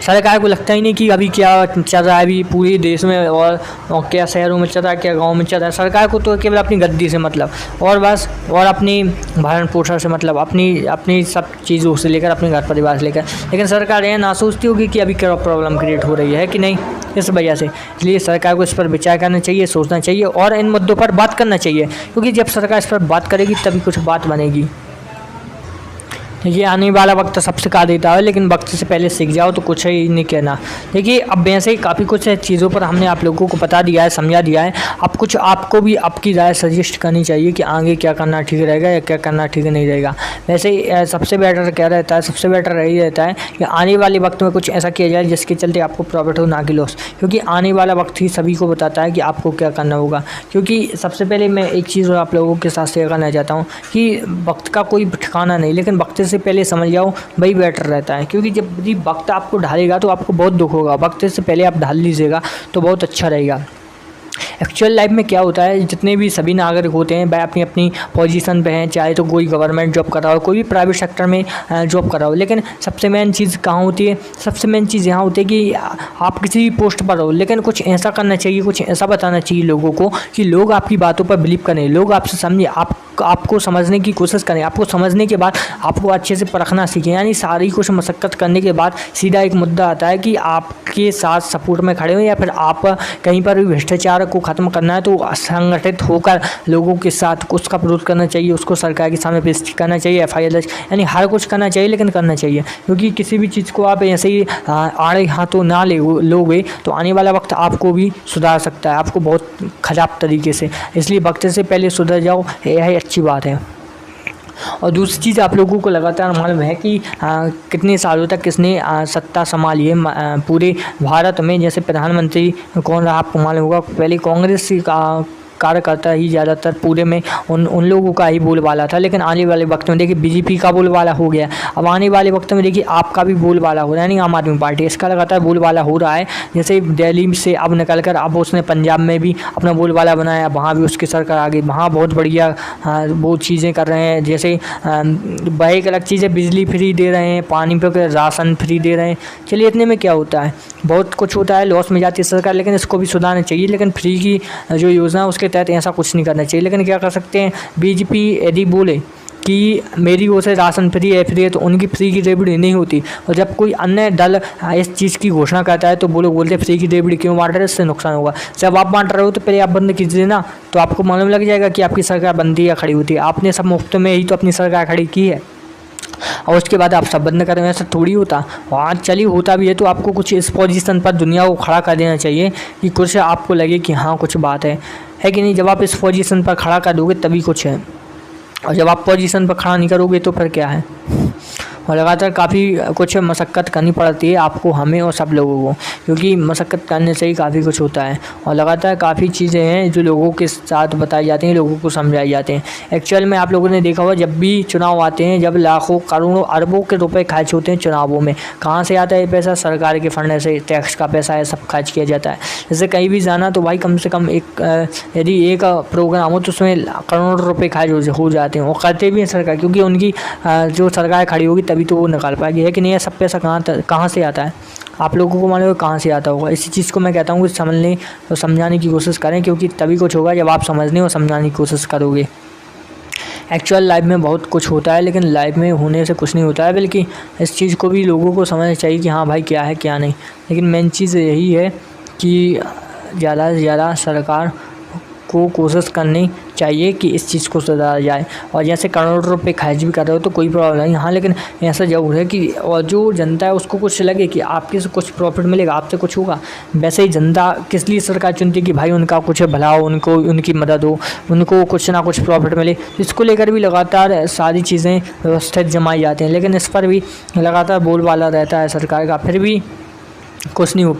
सरकार को लगता ही नहीं कि अभी क्या चल रहा है अभी पूरे देश में और क्या शहरों में चल रहा है, क्या गाँव में चल रहा है। सरकार को तो केवल अपनी गद्दी से मतलब और बस, और अपनी भरण पोषण से मतलब, अपनी सब चीज़ों से लेकर अपने घर परिवार से लेकर। लेकिन सरकार यह ना सोचती होगी कि अभी क्या प्रॉब्लम क्रिएट हो रही है कि नहीं, इस वजह से। इसलिए सरकार को इस पर विचार करना चाहिए, सोचना चाहिए और इन मुद्दों पर बात करना चाहिए, क्योंकि जब सरकार इस पर बात करेगी तभी कुछ बात बनेगी। देखिए आने वाला वक्त सब सिखा देता है, लेकिन वक्त से पहले सीख जाओ तो कुछ ही नहीं कहना। देखिए अब वैसे ही काफ़ी कुछ चीज़ों पर हमने आप लोगों को बता दिया है, समझा दिया है। अब कुछ आपको भी आपकी राय सजेस्ट करनी चाहिए कि आगे क्या करना ठीक रहेगा या क्या करना ठीक नहीं रहेगा। वैसे ही सबसे बेटर क्या रहता है, सबसे बेटर यही रहता है कि आने वाले वक्त में कुछ ऐसा किया जाए जिसके चलते आपको प्रॉफिट हो ना कि लॉस, क्योंकि आने वाला वक्त ही सभी को बताता है कि आपको क्या करना होगा। क्योंकि सबसे पहले मैं एक चीज़ आप लोगों के साथ शेयर करना चाहता हूँ कि वक्त का कोई ठिकाना नहीं, लेकिन वक्त से पहले समझ जाओ वही बेटर रहता है। क्योंकि जब भी वक्त आपको ढालेगा तो आपको बहुत दुख होगा, वक्त से पहले आप ढाल लीजिएगा तो बहुत अच्छा रहेगा। एक्चुअल लाइफ में क्या होता है, जितने भी सभी नागरिक होते हैं वह अपनी अपनी पोजीशन पे हैं, चाहे तो कोई गवर्नमेंट जॉब कर रहा हो, कोई भी प्राइवेट सेक्टर में जॉब कर रहा हो। लेकिन सबसे मेन चीज़ कहाँ होती है, सबसे मेन चीज़ यहाँ होती है कि आप किसी पोस्ट पर हो, लेकिन कुछ ऐसा करना चाहिए, कुछ ऐसा बताना चाहिए लोगों को कि लोग आपकी बातों पर बिलीव करें, लोग आपसे समझें, आपको समझने की कोशिश करें। आपको समझने के बाद आपको अच्छे से परखना सीखें। यानी सारी कुछ मशक्क़त करने के बाद सीधा एक मुद्दा आता है कि आपके साथ सपोर्ट में खड़े हो या फिर आप कहीं पर भी भ्रष्टाचार को ख़त्म करना है तो संगठित होकर लोगों के साथ उसका विरोध करना चाहिए, उसको सरकार के सामने पेश करना चाहिए, FIR यानी हर कुछ करना चाहिए, लेकिन करना चाहिए। क्योंकि किसी भी चीज़ को आप ऐसे ही आड़े हाथों ना लोगे तो आने वाला वक्त आपको भी सुधार सकता है, आपको बहुत ख़राब तरीके से। इसलिए वक्त से पहले सुधर जाओ, यह अच्छी बात है। और दूसरी चीज़ आप लोगों को लगातार मालूम है कि कितने सालों तक किसने सत्ता संभाली है पूरे भारत में। जैसे प्रधानमंत्री कौन रहा आपको मालूम होगा, पहले कांग्रेस का कार्यकर्ता ही ज़्यादातर पूरे में उन लोगों का ही बोलबाला था। लेकिन आने वाले वक्त में देखिए BJP का बोलबाला हो गया। अब आने वाले वक्त में देखिए आपका भी बोलबाला हो रहा है, यानी आम आदमी पार्टी, इसका लगातार बोलबाला हो रहा है। जैसे दिल्ली से अब निकल कर अब उसने पंजाब में भी अपना बोलबाला बनाया, वहाँ भी उसकी सरकार आ गई, वहाँ बहुत बढ़िया वो चीज़ें कर रहे हैं। जैसे एक अलग चीज़ है, बिजली फ्री दे रहे हैं, पानी पे राशन फ्री दे रहे हैं। चलिए इतने में क्या होता है, बहुत कुछ होता है, लॉस में जाती है सरकार, लेकिन इसको भी सुधारना चाहिए। लेकिन फ्री की जो योजना है उसके तहत ऐसा कुछ नहीं करना चाहिए। लेकिन क्या कर सकते हैं, BJP यदि बोले कि मेरी ओर से राशन फ्री है तो उनकी फ्री की डिलीवरी नहीं होती। और जब कोई अन्य दल इस चीज़ की घोषणा करता है तो वो लोग बोलते हैं फ्री की डिलीवरी क्यों बांट रहे हैं, इससे नुकसान होगा। जब आप बांट रहे हो तो पहले आप बंद कीजिए ना, तो आपको मालूम लग जाएगा कि आपकी सरकार बनती या खड़ी होती है। आपने सब मुफ्त में ही तो अपनी सरकार खड़ी की है और उसके बाद आप सब बंद करें, ऐसा थोड़ी होता। और चलिए होता भी है तो आपको कुछ इस पोजीशन पर दुनिया को खड़ा कर देना चाहिए कि कुछ आपको लगे कि हाँ कुछ बात है कि नहीं। जब आप इस पोजीशन पर खड़ा कर दोगे तभी कुछ है, और जब आप पोजीशन पर खड़ा नहीं करोगे तो फिर क्या है। और लगातार काफ़ी कुछ मशक्क़त करनी पड़ती है आपको, हमें और सब लोगों को, क्योंकि मशक्क़त करने से ही काफ़ी कुछ होता है। और लगातार काफ़ी चीज़ें हैं जो लोगों के साथ बताई जाती हैं, लोगों को समझाई जाते हैं। एक्चुअल में आप लोगों ने देखा होगा जब भी चुनाव आते हैं, जब लाखों करोड़ों अरबों के रुपए खर्च होते हैं चुनावों में, कहाँ से आता है ये पैसा, सरकार के फंड से, टैक्स का पैसा है, सब खर्च किया जाता है। जैसे कहीं भी जाना तो भाई कम से कम यदि एक प्रोग्राम हो तो उसमें करोड़ों रुपये खर्च हो जाते हैं। वो करते भी हैं सरकार, क्योंकि उनकी जो सरकार खड़ी होगी तभी तो वो निकाल पाएगी, है कि नहीं। सब पैसा कहाँ से आता है, आप लोगों को मालूम है कहाँ से आता होगा। इसी चीज़ को मैं कहता हूँ कि समझने और समझाने की कोशिश करें, क्योंकि तभी कुछ होगा जब आप समझने और समझाने की कोशिश करोगे। एक्चुअल लाइफ में बहुत कुछ होता है, लेकिन लाइफ में होने से कुछ नहीं होता है, बल्कि इस चीज़ को भी लोगों को समझना चाहिए कि हाँ भाई क्या है क्या नहीं। लेकिन मेन चीज़ यही है कि ज़्यादा से ज़्यादा सरकार को कोशिश करनी चाहिए कि इस चीज़ को सुधारा जाए। और जैसे करोड़ों रुपए खर्च भी कर रहे हो तो कोई प्रॉब्लम नहीं, हाँ, लेकिन ऐसा ज़रूर है कि और जो जनता है उसको कुछ लगे कि आपके से कुछ प्रॉफिट मिलेगा, आपसे कुछ होगा। वैसे ही जनता किस लिए सरकार चुनती है कि भाई उनका कुछ भला हो, उनको उनकी मदद हो, उनको कुछ ना कुछ प्रॉफिट मिले। इसको लेकर भी लगातार सारी चीज़ें व्यवस्थित जमाई जाती हैं, लेकिन इस पर भी लगातार बोलबाला रहता है सरकार का, फिर भी कुछ नहीं हो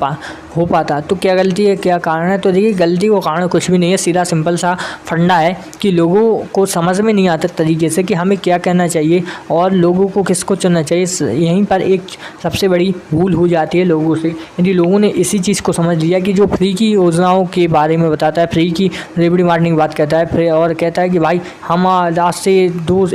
पाता। तो क्या गलती है, क्या कारण है? तो देखिए गलती का कारण कुछ भी नहीं है, सीधा सिंपल सा फंडा है कि लोगों को समझ में नहीं आता तरीके से कि हमें क्या कहना चाहिए और लोगों को किसको चुनना चाहिए। यहीं पर एक सबसे बड़ी भूल हो जाती है लोगों से। यदि लोगों ने इसी चीज़ को समझ लिया कि जो फ्री की योजनाओं के बारे में बताता है, फ्री की डिलीवरी बांटने की बात करता है, फिर और कहता है कि भाई हम आज से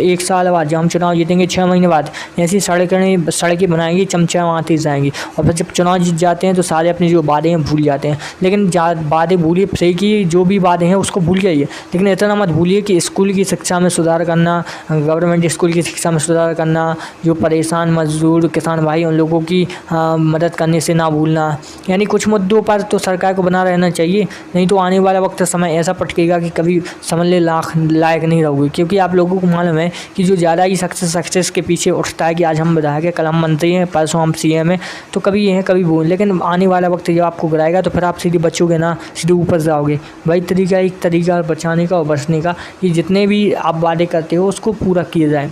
1 साल बाद जब हम चुनाव जीतेंगे 6 महीने बाद ऐसी सड़कें बनाएंगी, चमचमाती जाएंगी, और फिर जब चुनाव जीत जाते हैं तो सारे अपनी जो वादे हैं भूल जाते हैं। लेकिन वादे भूलिए सही कि जो भी वादे हैं उसको भूल जाइए, लेकिन इतना मत भूलिए कि स्कूल की शिक्षा में सुधार करना, गवर्नमेंट स्कूल की शिक्षा में सुधार करना, जो परेशान मजदूर किसान भाई उन लोगों की मदद करने से ना भूलना। यानी कुछ मुद्दों पर तो सरकार को बना रहना चाहिए, नहीं तो आने वाला वक्त समय ऐसा पटकेगा कि कभी समझने लायक नहीं रहोगे। क्योंकि आप लोगों को मालूम है कि जो ज़्यादा ही सक्सेस के पीछे उठता है कि आज हम विधायक हैं, कल हम मंत्री हैं, परसों हम CM हैं, तो कभी ये है कभी वो, लेकिन आने वाला वक्त जब आपको गिराएगा तो फिर आप सीधे बचोगे ना, सीधे ऊपर जाओगे। वही तरीका एक तरीका बचाने का और बचने का कि जितने भी आप वादे करते हो उसको पूरा किया जाए।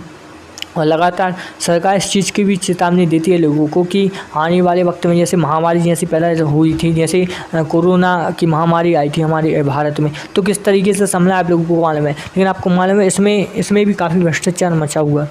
और लगातार सरकार इस चीज़ की भी चेतावनी देती है लोगों को कि आने वाले वक्त में जैसे महामारी जैसी पहले हुई थी, जैसे कोरोना की महामारी आई थी हमारे भारत में, तो किस तरीके से संभला आप लोगों को मालूम है। लेकिन आपको मालूम है इसमें भी काफ़ी भ्रष्टाचार मचा हुआ।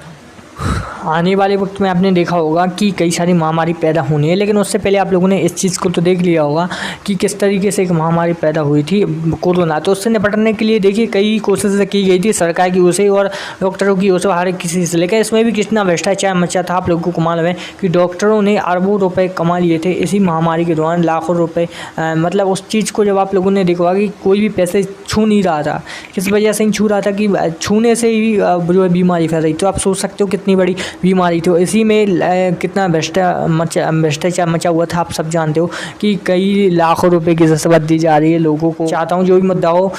आने वाले वक्त में आपने देखा होगा कि कई सारी महामारी पैदा होनी है, लेकिन उससे पहले आप लोगों ने इस चीज़ को तो देख लिया होगा कि किस तरीके से एक महामारी पैदा हुई थी कोरोना। तो उससे निपटने के लिए देखिए कई कोशिशें की गई थी सरकार की ओर से और डॉक्टरों की ओर से, हर किसी से, लेकिन इसमें भी कितना भ्रष्टाचार मचा था। आप लोगों को मालूम है कि डॉक्टरों ने अरबों रुपये कमा लिए थे इसी महामारी के दौरान, लाखों रुपये। मतलब उस चीज़ को जब आप लोगों ने देखा कि कोई भी पैसे छू नहीं रहा था, किस वजह से नहीं छू रहा था कि छूने से ही जो है बीमारी फैल रही। तो आप सोच सकते हो कितनी बड़ी बीमारी थी। इसी में कितना भ्रष्टाचार मचा हुआ था। आप सब जानते हो कि कई लाखों रुपए की रिश्वत दी जा रही है लोगों को। चाहता हूँ जो भी मुद्दा हो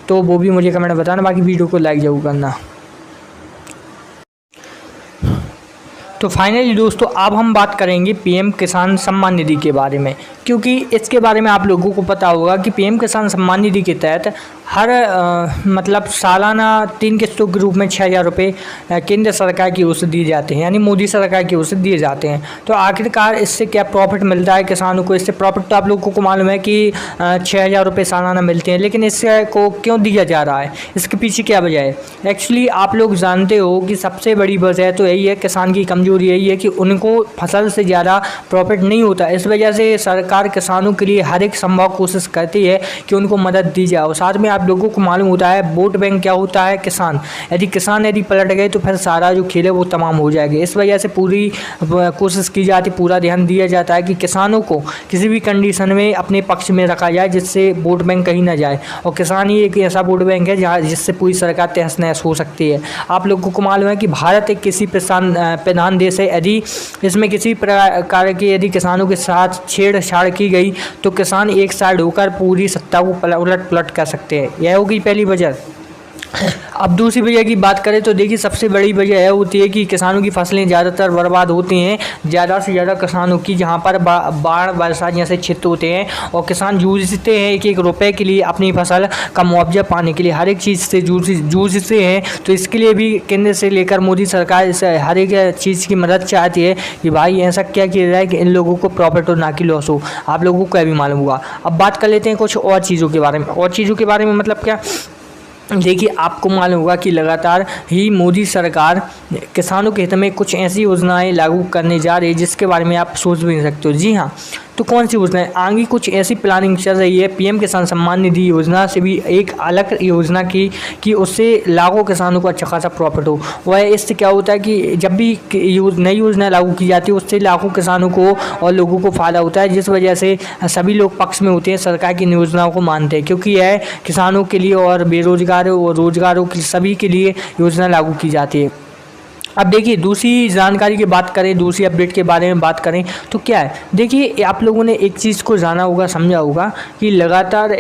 तो वो भी मुझे कमेंट में बताना, बाकी वीडियो को लाइक जरूर करना। तो फाइनली दोस्तों अब हम बात करेंगे PM किसान सम्मान निधि के बारे में, क्योंकि इसके बारे में आप लोगों को पता होगा कि PM किसान सम्मान निधि के तहत हर मतलब सालाना 3 किस्तों के रूप में 6,000 रुपये केंद्र सरकार की ओर से दिए जाते हैं, यानी मोदी सरकार की ओर से दिए जाते हैं। तो आखिरकार इससे क्या प्रॉफिट मिलता है किसानों को? इससे प्रॉफिट तो आप लोगों को मालूम है कि 6,000 रुपये सालाना मिलते हैं, लेकिन इससे को क्यों दिया जा रहा है, इसके पीछे क्या वजह है? एक्चुअली आप लोग जानते हो कि सबसे बड़ी वजह तो यही है, किसान की कमजोरी यही है कि उनको फसल से ज़्यादा प्रॉफिट नहीं होता। इस वजह से सरकार किसानों के लिए हर एक संभव कोशिश करती है कि उनको मदद दी जाए। और साथ में आप लोगों को मालूम होता है वोट बैंक क्या होता है? किसान। यदि पलट गए तो फिर सारा जो खेल है वो तमाम हो जाएगा। इस वजह से पूरी कोशिश की जाती, पूरा ध्यान दिया जाता है कि किसानों को किसी भी कंडीशन में अपने पक्ष में रखा जाए जिससे वोट बैंक कहीं ना जाए। और किसान ही एक ऐसा वोट बैंक है जहाँ जिससे पूरी सरकार तहस नहस हो सकती है। आप लोगों को मालूम है कि भारत एक किसी प्रधान देश है, यदि इसमें किसी प्रकार की यदि किसानों के साथ छेड़छाड़ की गई तो किसान एक साइड होकर पूरी सत्ता को उलट पलट कर सकते हैं। यह होगी पहली वजह। अब दूसरी वजह की बात करें तो देखिए सबसे बड़ी वजह यह होती है कि किसानों की फसलें ज़्यादातर बर्बाद होती हैं। ज़्यादा से ज़्यादा किसानों की जहां पर बाढ़ बरसात जैसे क्षेत्र होते हैं और किसान जूझते हैं एक रुपए के लिए, अपनी फसल का मुआवजा पाने के लिए हर एक चीज़ से जूझते हैं। तो इसके लिए भी केंद्र से लेकर मोदी सरकार इस हर एक चीज़ की मदद चाहती है कि भाई ऐसा क्या किया जाए कि इन लोगों को प्रॉफिट हो ना कि लॉस हो। आप लोगों को भी मालूम होगा। अब बात कर लेते हैं कुछ और चीज़ों के बारे में। और चीज़ों के बारे में मतलब क्या? देखिए आपको मालूम होगा कि लगातार ही मोदी सरकार किसानों के हित में कुछ ऐसी योजनाएं लागू करने जा रही है जिसके बारे में आप सोच भी नहीं सकते हो। जी हाँ, तो कौन सी योजना है? आगे कुछ ऐसी प्लानिंग चल रही है PM किसान सम्मान निधि योजना से भी एक अलग योजना की कि उससे लाखों किसानों को अच्छा खासा प्रॉफिट हो। वह इससे क्या होता है कि जब भी नई योजना लागू की जाती है उससे लाखों किसानों को और लोगों को फ़ायदा होता है, जिस वजह से सभी लोग पक्ष में होते हैं, सरकार की योजनाओं को मानते हैं, क्योंकि यह किसानों के लिए और बेरोजगारों और रोजगारों के सभी के लिए योजना लागू की जाती है। अब देखिए दूसरी जानकारी की बात करें, दूसरी अपडेट के बारे में बात करें तो क्या है? देखिए आप लोगों ने एक चीज़ को जाना होगा, समझा होगा कि लगातार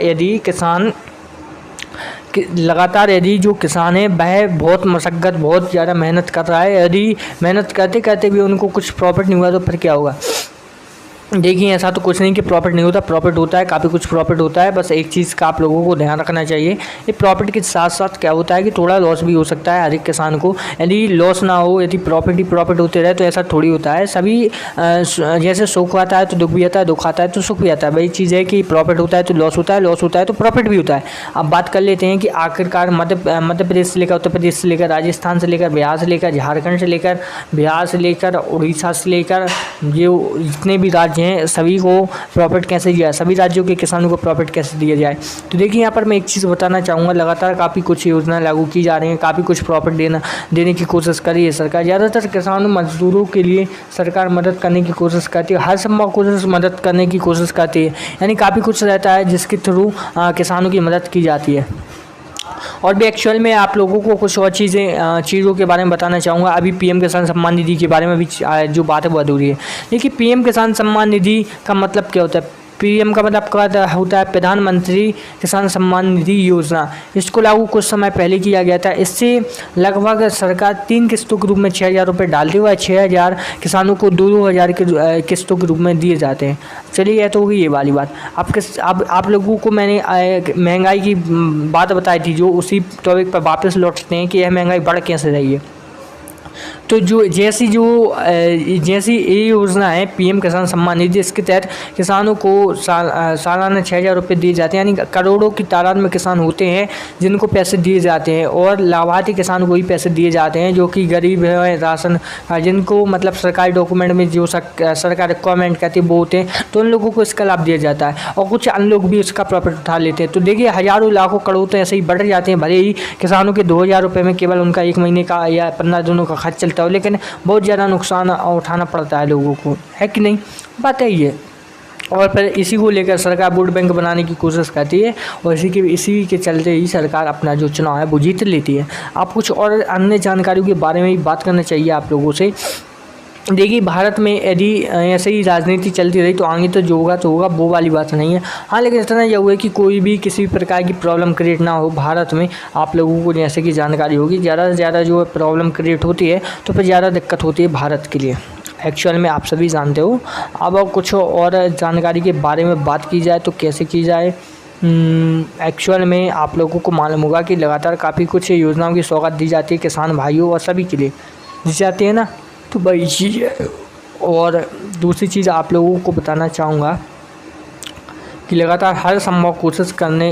यदि जो किसान है वह बहुत मशक्क़त बहुत ज़्यादा मेहनत कर रहा है, यदि मेहनत करते करते भी उनको कुछ प्रॉफिट नहीं हुआ तो फिर क्या होगा? देखिए ऐसा तो कुछ नहीं कि प्रॉफिट नहीं होता, प्रॉफिट होता है, काफ़ी कुछ प्रॉफिट होता है। बस एक चीज़ का आप लोगों को ध्यान रखना चाहिए, ये प्रॉफिट के साथ साथ क्या होता है कि थोड़ा लॉस भी हो सकता है हर एक किसान को। यदि लॉस ना हो, यदि प्रॉफिट ही प्रॉफिट होते रहे तो ऐसा थोड़ी होता है। सभी जैसे सुख आता है तो दुख भी आता है, दुख आता है तो सुख भी आता है। वही चीज़ है कि प्रॉफिट होता है तो लॉस होता है, लॉस होता है तो प्रॉफिट भी होता है। अब बात कर लेते हैं कि आखिरकार मध्य प्रदेश से लेकर, उत्तर प्रदेश से लेकर, राजस्थान से लेकर, बिहार से लेकर, झारखंड से लेकर, उड़ीसा से लेकर, जो जितने भी राज्य हैं सभी को प्रॉफिट कैसे दिया, सभी राज्यों के किसानों को प्रॉफिट कैसे दिया जाए। तो देखिए यहाँ पर मैं एक चीज़ बताना चाहूँगा, लगातार काफ़ी कुछ योजना लागू की जा रही हैं, काफ़ी कुछ प्रॉफिट देने की कोशिश कर रही है सरकार। ज़्यादातर किसानों मजदूरों के लिए सरकार मदद करने की कोशिश करती है, हर संभव कोशिश मदद करने की कोशिश करती है, यानी काफ़ी कुछ रहता है जिसके थ्रू किसानों की मदद की जाती है। और भी एक्चुअल में आप लोगों को कुछ और चीज़ों के बारे में बताना चाहूँगा। अभी पीएम किसान सम्मान निधि के बारे में भी जो बात है वो अधूरी है। देखिए पीएम किसान सम्मान निधि का मतलब क्या होता है? पीएम का मतलब क्या होता है? प्रधानमंत्री किसान सम्मान निधि योजना। इसको लागू कुछ समय पहले किया गया था। इससे लगभग सरकार 3 किस्तों के रूप में 6,000 रुपये डालते हुए 6,000 किसानों को 2,000 के किस्तों के रूप में दिए जाते हैं। चलिए यह तो होगी ये वाली बात। आप लोगों को मैंने महंगाई की बात बताई थी, जो उसी टॉपिक पर वापस लौटते हैं कि यह महंगाई बढ़ कैसे रही है। तो जैसी ये योजना है पीएम किसान सम्मान निधि, इसके तहत किसानों को सालाना 6,000 रुपये दिए जाते हैं, यानी करोड़ों की तादाद में किसान होते हैं जिनको पैसे दिए जाते हैं, और लाभार्थी किसानों को ही पैसे दिए जाते हैं जो कि गरीब है, राशन जिनको मतलब सरकारी डॉक्यूमेंट में जो सरकार रिक्वायरमेंट कहती है वो होते हैं, तो उन लोगों को इसका लाभ दिया जाता है, और कुछ अन्य लोग भी इसका प्रॉफिट उठा लेते हैं। तो देखिए हज़ारों लाखों करोड़ तो ऐसे ही बढ़ जाते हैं, भले ही किसानों के 2,000 रुपये में केवल उनका 1 महीने का या 15 दिनों का खर्च चलता हो, लेकिन बहुत ज़्यादा नुकसान उठाना पड़ता है लोगों को, है कि नहीं? बात है ये। और फिर इसी को लेकर सरकार वोट बैंक बनाने की कोशिश करती है, और इसी के चलते ही सरकार अपना जो चुनाव है वो जीत लेती है। आप कुछ और अन्य जानकारियों के बारे में भी बात करना चाहिए आप लोगों से। देखिए भारत में यदि ऐसे ही राजनीति चलती रही तो आगे तो जो होगा तो होगा, वो वाली बात नहीं है। हाँ लेकिन इतना यह हुआ है कि कोई भी किसी भी प्रकार की प्रॉब्लम क्रिएट ना हो भारत में। आप लोगों को जैसे कि जानकारी होगी, ज़्यादा से ज़्यादा जो प्रॉब्लम क्रिएट होती है तो फिर ज़्यादा दिक्कत होती है भारत के लिए, एक्चुअल में आप सभी जानते हो। अब कुछ और जानकारी के बारे में बात की जाए तो कैसे की जाए। एक्चुअल में आप लोगों को मालूम होगा कि लगातार काफ़ी कुछ योजनाओं की सौगात दी जाती है किसान भाइयों और सभी के लिए दी जाती है ना, तो वही चीज़ है। और दूसरी चीज़ आप लोगों को बताना चाहूँगा कि लगातार हर संभव कोशिश करने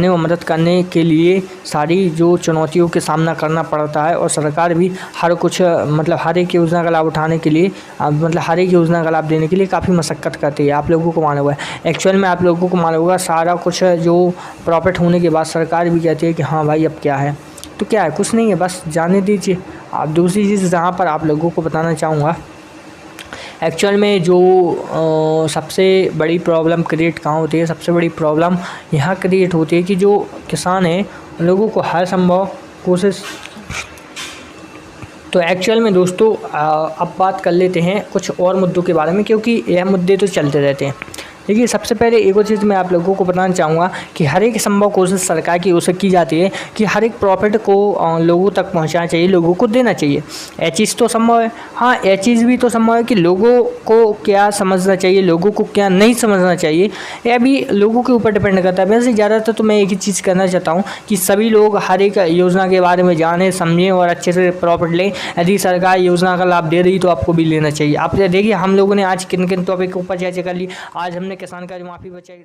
और मदद करने के लिए सारी जो चुनौतियों के सामना करना पड़ता है, और सरकार भी हर एक योजना का लाभ उठाने के लिए हर एक योजना का लाभ देने के लिए काफ़ी मशक्क़त करती है। आप लोगों को मालूम है, एक्चुअल में आप लोगों को मालूम होगा सारा कुछ जो प्रॉफिट होने के बाद सरकार भी कहती है कि हाँ भाई अब क्या है, तो क्या है, कुछ नहीं है, बस जाने दीजिए। आप दूसरी चीज़ जहाँ पर आप लोगों को बताना चाहूँगा, एक्चुअल में जो सबसे बड़ी प्रॉब्लम क्रिएट कहाँ होती है, सबसे बड़ी प्रॉब्लम यहाँ क्रिएट होती है कि जो किसान हैं उन लोगों को हर संभव कोशिश। तो एक्चुअल में दोस्तों अब बात कर लेते हैं कुछ और मुद्दों के बारे में, क्योंकि यह मुद्दे तो चलते रहते हैं। देखिए सबसे पहले एक और चीज़ मैं आप लोगों को बताना चाहूँगा कि हर एक संभव कोशिश सरकार की ओर से की जाती है कि हर एक प्रॉफिट को लोगों तक पहुँचाना चाहिए, लोगों को देना चाहिए। यह चीज़ तो संभव है। हाँ यह चीज़ भी तो संभव है कि लोगों को क्या समझना चाहिए, लोगों को क्या नहीं समझना चाहिए, यह भी लोगों के ऊपर डिपेंड करता है। वैसे ज़्यादातर तो मैं एक ही चीज़ करना चाहता हूँ कि सभी लोग हर एक योजना के बारे में जानें, समझें और अच्छे से प्रॉफिट लें। यदि सरकार योजना का लाभ दे रही तो आपको भी लेना चाहिए। आप देखिए हम लोगों ने आज किन किन टॉपिक के ऊपर चर्चा कर ली। आज हमने किसान का जो माफ़ी बचाई